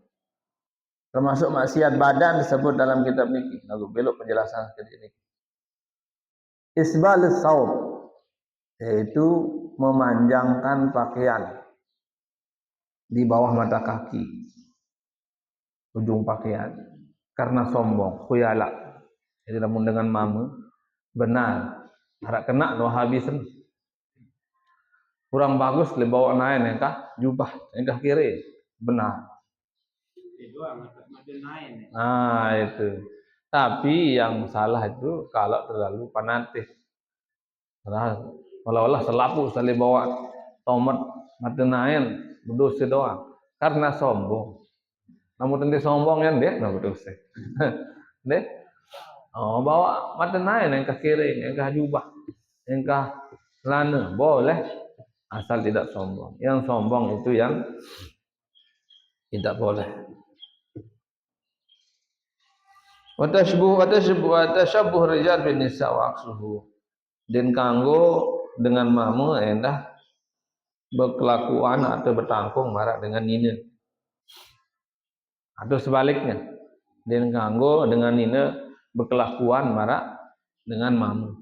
Termasuk maksiat badan disebut dalam kitab ini. Lalu belok penjelasan seperti ini. Isbalus saub, yaitu memanjangkan pakaian di bawah mata kaki, ujung pakaian, karena sombong, khuyala. Jadi namun dengan mama benar, harap kena no habisan. Kurang bagus le bawa naik engkah jubah, engkah kiri, benar. Nah itu. Tapi yang salah itu kalau terlalu fanatik. Walau selapu sekali bawa tomat mati nain berdosa doang karena sombong. Namun tentu sombong kan dia nggak berdosa. Deh, bawa mati nain engkah kiri, engkah jubah, engkah celana boleh asal tidak sombong. Yang sombong itu yang tidak boleh. Wa tashabbuh rijal bin nisa wa aksuhu. Den kanggo dengan mamu endah berkelakuan atau bertangkung marak dengan nina. Atau sebaliknya. Den kanggo dengan nina berkelakuan marak dengan mamu.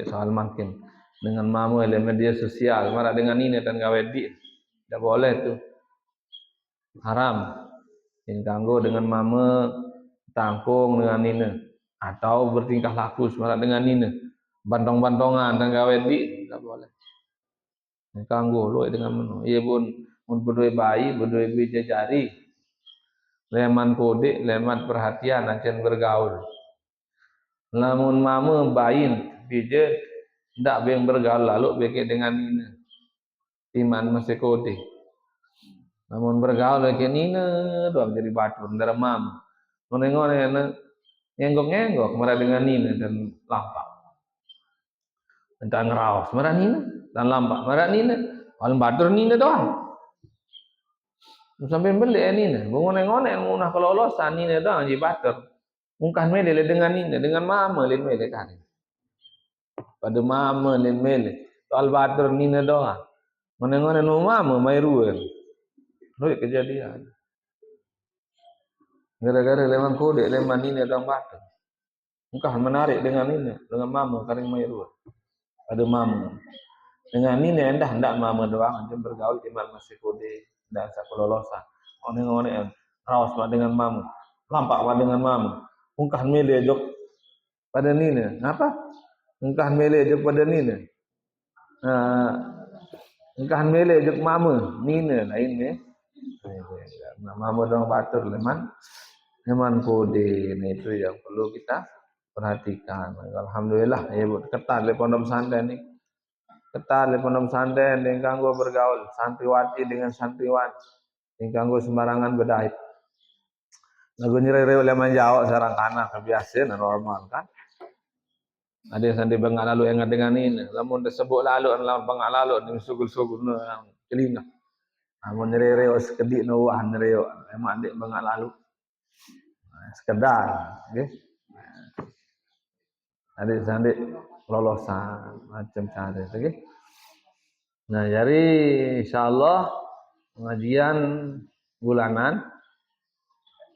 Soal makin dengan mamu dalam media sosial marak dengan nina dan gawe di. Tidak boleh itu. Haram. Den kanggo dengan mamu tangkung dengan nina atau bertingkah laku semarak dengan nina bantong-bantongan dan gawe di tak boleh kanggo lu dengan menu ia pun berdua bayi berdua bija jari leman kode leman perhatian ancen bergaul lamun mama bayin bija ndak beng bergaul lalu beke dengan nina iman masih kode namun bergaul lagi nina doang jadi batu ndara mama ngone-ngone ngenggok-ngenggok marah dengan nina dan lampak. Dan ngerawas marah nina dan lampak marah nina. Kalau batur nina doang. Sampai beli nina. Ngone-ngone ngunah kelolosan nina doang jadi batur. Mungkin mele dengan nina dengan mama lin mele kan. Pada mama lin mele. Kalau batur nina doang. Ngone-ngone nu mama mai ruwe. Loh kejadian. Gara-gara leman kode leman nina doang batur. Engkau menarik dengan ini, dengan mama karena mayru. Ada mama. Dengan ini endah hendak mama doang, anjing bergaul iman masih kode dan sakulolosa. One-one rawas dengan mama, lampak dengan mama. Engkau mele jok pada nina. Apa? Engkau mele jok pada nina. Engkau mele jok mama, nina lain ni. Mama doang batur leman kode. Nah itu yang perlu kita perhatikan. Alhamdulillah ya Bu, ketat le pondok pesantren ini. Ketat le pondok pesantren dengan kanggo bergaul santriwati dengan santriwan. Dengan kanggo sembarangan berdait. Lagu nyere-nyere oleh menjawab sarang kana kebiasaan normal kan. Ada yang sandi bengak lalu ingat dengan ini. Lamun disebut lalu lamun bengak lalu ni sugul-sugul nang telinga. Lamun nyere-nyere sekedik no wah nyere emang adik bengak lalu. Sekedar, nggih. Adik-adik lolosan macam cara okay? Nah jadi insyaallah pengajian bulanan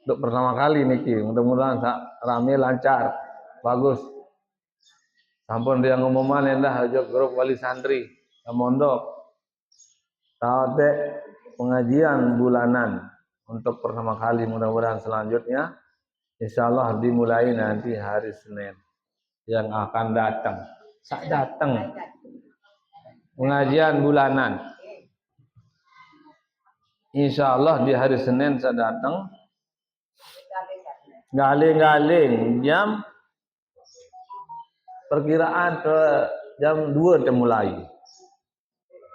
untuk pertama kali niki. Mudah-mudahan rame lancar, bagus. Sampun dia ngumuman endah aja grup wali santri mondok. Tahu pengajian bulanan untuk pertama kali, mudah-mudahan selanjutnya insyaallah dimulai nanti hari Senin yang akan datang. Sak datang pengajian bulanan. Insyaallah di hari Senin saya datang. Galing-galing jam perkiraan ke jam 2 kita mulai.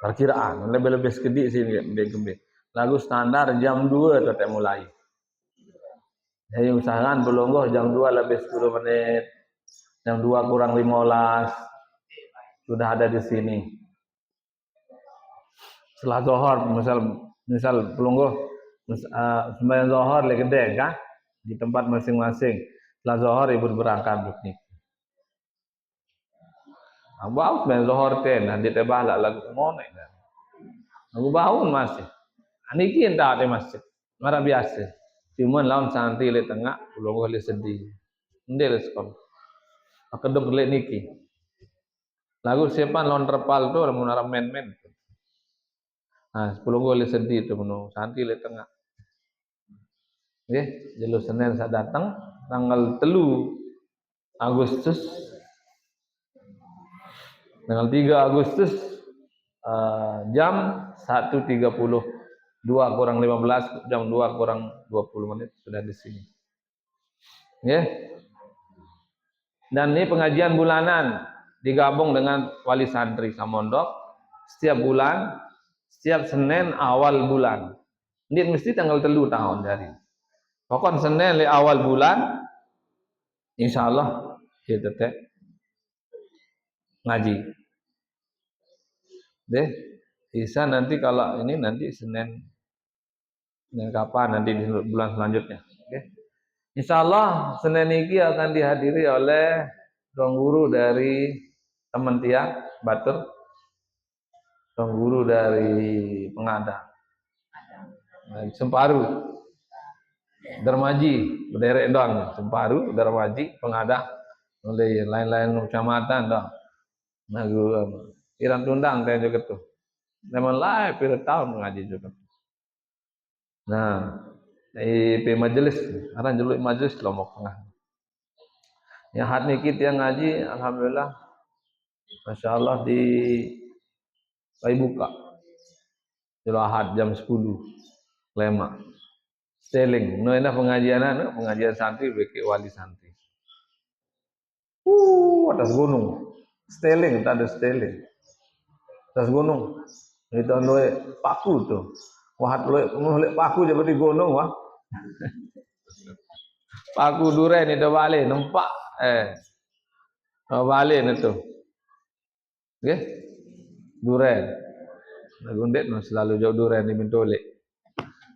Perkiraan lebih-lebih sekedik sih lebih. Lagu standar jam 2 kita mulai. Jadi usahakan belum jam 2 lebih 10 menit. Jam 2 kurang 15 sudah ada di sini. Setelah zuhur misal pelungguh sembahyang zuhur lagi gede kan di tempat masing-masing. Setelah zuhur ibu berangkat begini. Abang sembahyang zuhur ten nanti tebalak lagu monek kan. Aku bangun masih. Niki entah ada masjid. Marah biasa. Cuma lawan santri le tengah pelungguh le sedih. Ndel sekolah. Akedok le niki. Lagu siapa lawan terpal tu lamun arah men-men. Nah, 10 gol sedih tu menu santri le tengah. Nggih, jalur Senin saya datang tanggal 3 Agustus. Tanggal 3 Agustus jam 1.30. 2 kurang 15, jam 2 kurang 20 menit sudah di sini. Nggih. Dan ini pengajian bulanan digabung dengan wali santri Samondok setiap bulan, setiap Senin awal bulan. Ini mesti tanggal 3 tahun dari. Pokok Senin di awal bulan, insyaallah kita teh ngaji. Deh, bisa nanti kalau ini nanti Senin kapan nanti di bulan selanjutnya. Oke. Insyaallah Senin ini akan dihadiri oleh ruang guru dari teman tiang Batur, ruang guru dari Pengadang, Semparu. Dermaji berderet doang, Semparu, Dermaji, Pengadang, oleh lain-lain kecamatan doang. Nah, Iran Tundang teh juga tuh. Memang live pada tahun mengaji juga. Nah, di majelis, karena jeluk majelis Lombok Tengah. Yang hari ini kita ngaji, alhamdulillah, masya Allah di buka. Jeluk ahad jam 10, lema. Steling, no pengajian santri bagi wali santri. Atas gunung, steling, tak ada steling. Atas gunung, itu anu paku tuh. Wahat lu paku seperti gunung wah. Paku duren itu balik nempak balik itu. Nggih. Duren. Gundet selalu jauh duren di Mentolek.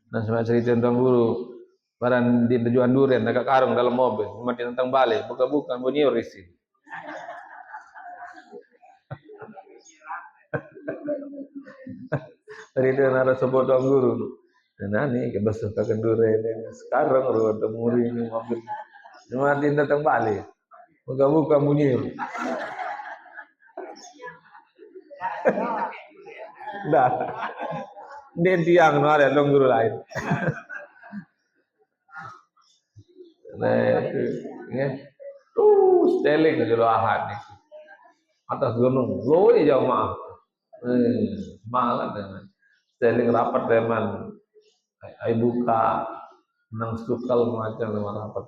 Nah, sama cerita tentang guru barang di tujuan duren dekat karung dalam mobil, mati tentang balik, buka-buka bunyi risi. Dari itu nara sebut tuan guru. Dan ini ke besok ke duren sekarang ru temuri ini mobil. Mati tentang balik. Buka-buka bunyi. Dah. Dia tiang no ada dong guru lain. Nah, itu ya. Steling dulu ahad nih. Atas gunung, loi jauh maaf. Malah dengan steling rapat dengan ai buka nang sukal macam dengan rapat.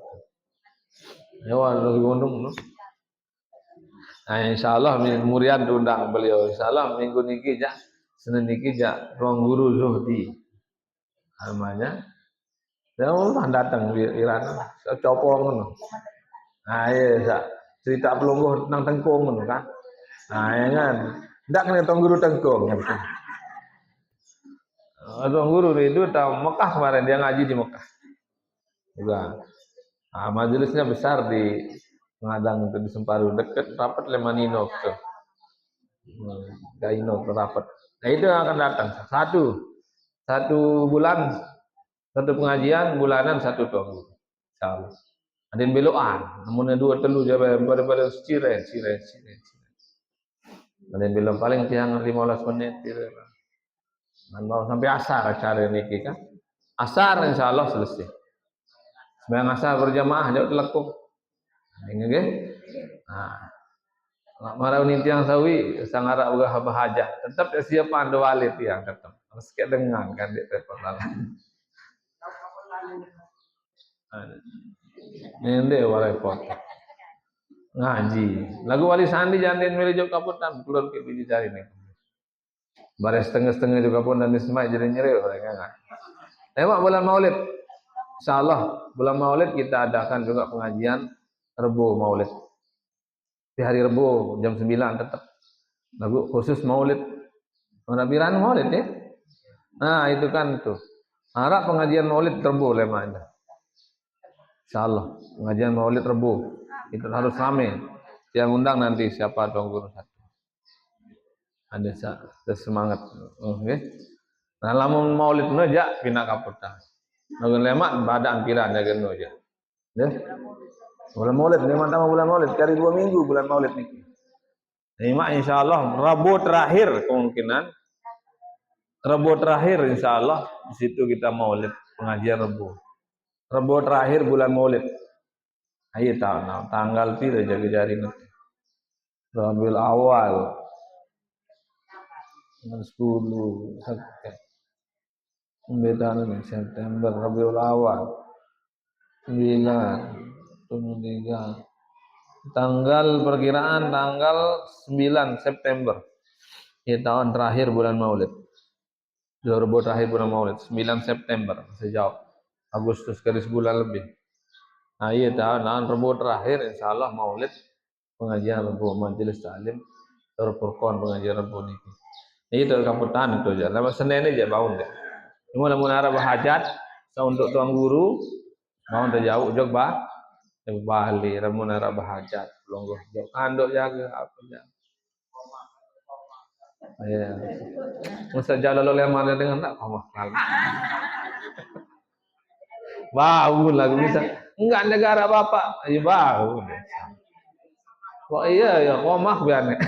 Ya atas gunung no. Nah, insyaallah murian diundang beliau. Insyaallah minggu niki ja, Senin niki ja ruang guru Zuhdi. Namanya. Ya Allah datang Iran, copong ngono. Nah, iya, cerita pelungguh nang tengkung ngono kan. Nah, ya kan. Ndak kena tong guru tengkung ya betul. Tong guru itu tahu Mekah kemarin dia ngaji di Mekah. Juga. Nah, majelisnya besar di Pengadang itu di Semparu dekat rapat Lemanino tuh. Gaino rapat. Nah, itu yang akan datang. 1 bulan, 1 pengajian bulanan 1 tahun. Insyaallah. Adin beloan, namun 2 telu jabe pada cire. Adin belum paling tiang 15 menit cire. Mau sampai asar acara niki kan. Asar insyaallah selesai. Sembahyang asar berjamaah jauh telekuk. Ini nggih. Nah, marau ni tiang sawi sangarak uga bahajat. Tetap siapa ando walid tiang tetap. Meski dengan kan di perlalan. Nende walai pot. Ngaji. Lagu wali sandi jangan milih jauh kaputan keluar ke biji cari nih. Baris setengah juga pun dan dismai jadi nyeri mereka enggak. Tengok bulan Maulid. Insyaallah bulan Maulid kita adakan juga pengajian Rebo Maulid. Di hari Rebo jam 9 tetap. Lagu khusus Maulid. Pengabdian Maulid ya. Nah, itu kan tuh. Harap pengajian Maulid Rebo lemahnya. Insyaallah pengajian Maulid Rebo itu harus ramai. Yang undang nanti siapa tuan guru satu. Ada semangat. Okay. Nah, lamun Maulid ngejak pindah kaputan. Nagun lemak badan kira jaga aja. Deh. Bulan Maulid, memang tamu bulan Maulid, cari 2 minggu bulan Maulid nih. Lima insyaallah Rabu terakhir kemungkinan. Rabu terakhir insyaallah di situ kita Maulid, pengajian Rabu. Rabu terakhir bulan Maulid. Ayo tahu tanggal pira jaga jari nanti. Rabiul Awal. 10 September Rabiul Awal 9 tanggal perkiraan tanggal 9 September ya tahun terakhir bulan Maulid 2000 terakhir bulan Maulid 9 September sejauh Agustus garis bulan lebih. Nah iya tahun Rabu terakhir insyaallah Maulid pengajian Rabu majelis taklim terperkon pengajian Rabu niki. Itu kaputan itu aja. Lama Senin aja bangun deh. Cuma namun arah bahajat, untuk tuan guru, bangun terjauh jauh Bali, namun arah bahajat, longgoh jauh. Andok jaga apa ya? Ya. Masa jalan lalu yang mana dengan tak kamu kali. Bau lagu bisa. Enggak negara bapak, ayo bau. Wah iya ya, komah biarnya.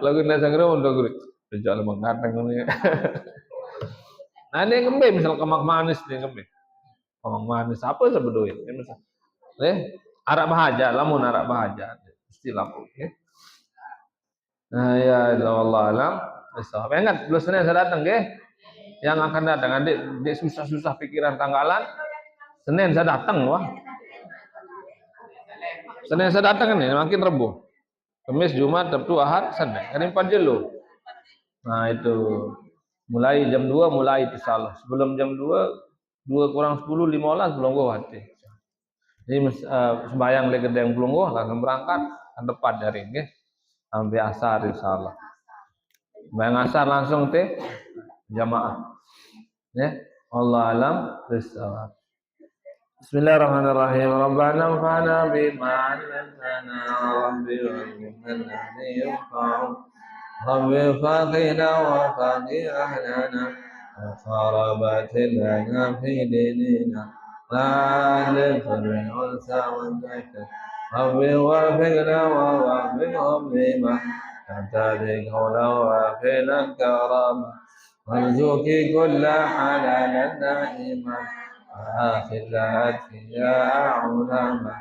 Lagu nasa ngero untuk guru. Jalan mengatang ini. Nah ini ngembe misal kemak manis nih ngembe. Kemak manis apa sebetulnya? Misal, arak bahaja, lamun arak bahaja, istilah ya. Nah ya Allah alam. Besok. Ingat belum Senin saya datang ke? Yang akan datang adik susah-susah pikiran tanggalan. Senin saya datang wah. Senin saya datang ini makin Rabu. Kamis, Jumat, Sabtu, Ahad, Senin. Kan 4 jelo. Nah itu mulai jam 2 mulai insyaallah. Sebelum jam 2 kurang 10 15 belum gua hati. Jadi sembahyang lagi yang belum gua langsung berangkat ke depan dari ini sampai asar insyaallah. Sembahyang asar langsung teh jamaah. Ya. Allah alam bisawab. Bismillahirrahmanirrahim. Rabbana anfa'na bima 'allamtana rabbi wa'allimna ma yanfa'u. Rabbi faqina wa faqi ahlana wa qarabatin lana fi dinina la nafri unsa wa dhakar. Rabbi wafiqna wa wafiqhum lima تنتهي قولا وفعلا كرما وارزقي كل حلالا نعيما وآخر لها يا علما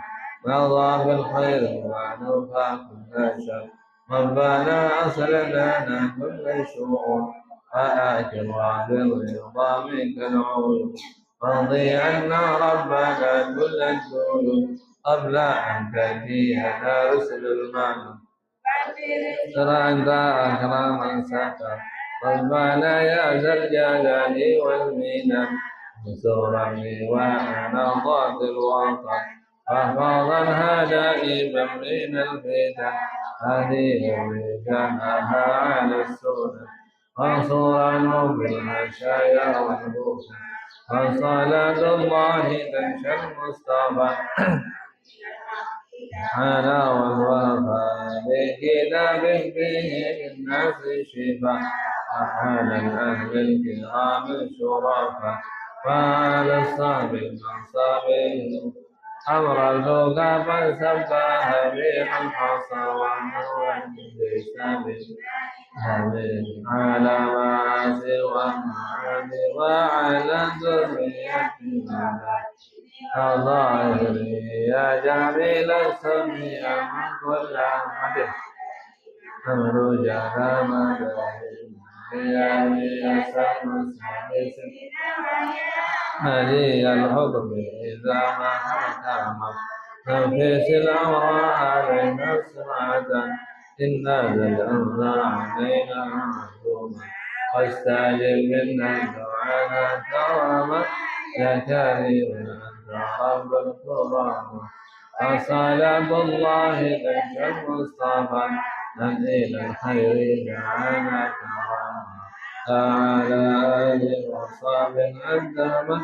مضى بالخير ونفع كل شر ربنا أصلح لنا كل شؤون وآكل بالرضا منك العيون وارضي عنا ربنا كل الديون قبل أن تأتينا رسل المعنى ترى أنت أكرم من ستر ربنا يا ذا الجلال والمنن انصرني وأنا ضاد الوطن فاحفظا دائما من الفتن هذه رجالها على السنن وانصر عنهم بالمشايا والبوسن وصلاة الله تنشى المصطفى سبحانه وتعالى به كتاب فيه للناس شفاء وعلى الأهل الكرام شرفاء وعلى الصحب المنصب أمر اللغة فسبها ريح الحصى وهو ليس بالهمل على ما سوى المعاد وعلى ذريتنا الظاهر يا جميل السميع من كل عمد رجع مدائن يا سلم هدي الحكم إذا ما حكم نفس الأمر علينا سمعة إن ذا الأمر علينا محكوما واستعجل منا الدعاء كرما يا كريم أنت رب الكرام فصلاة الله لك المصطفى من إلى الخير دعانا كرما على آله وصحبه أدبا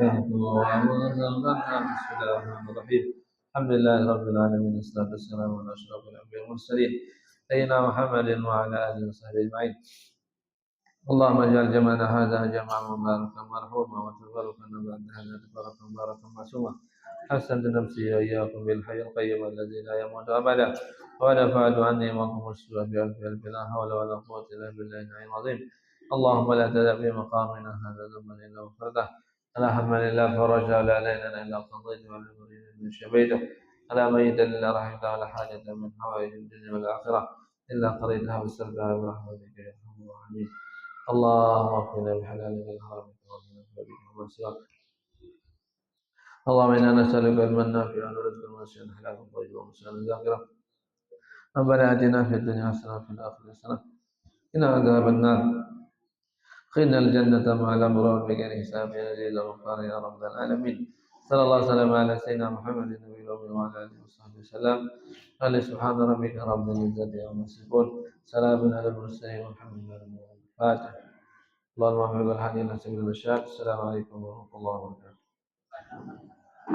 يهدوا ومنزلنا بسم الله الرحمن الرحيم الحمد لله رب العالمين والصلاة والسلام على أشرف الأنبياء والمرسلين سيدنا محمد وعلى آله وصحبه أجمعين اللهم اجعل جمعنا هذا جمعا مباركا مرحوما وتفرقنا بعد هذا تفرقا مباركا معصوما حسنت نفسي إياكم بالحي القيوم الذي لا يموت أبدا ونفعت عني وانكم السوء بألف ألف لا حول ولا قوة إلا بالله العلي العظيم اللهم لا تدع في مقامنا هذا ذنبا إلا غفرته ولا هما إلا فرجا ولا دينا إلا قضيته ولا مريدا إلا شفيته ولا ميتا إلا رحمته ولا حاجة من حوائج الدنيا والآخرة إلا قضيتها وسردها برحمتك يا أرحم الراحمين اللهم اغفر بحلالك الحرام وارزقنا بك وما سواك اللهم انا نسالك علما نافعا ورزقا واسعا حلالا طيبا ومسالا ذاكرا ربنا اتنا في الدنيا حسنه وفي الاخره حسنه قنا عذاب النار قنا الجنه مع الابرار بغير حساب يا عزيز الغفار يا رب العالمين صلى الله وسلم على سيدنا محمد النبي الامي وعلى اله وصحبه وسلم قال سبحان ربك رب العزه عما يصفون سلام على المرسلين والحمد لله رب العالمين الفاتحه اللهم اغفر الحديث سبيل الرشاد السلام عليكم ورحمه الله وبركاته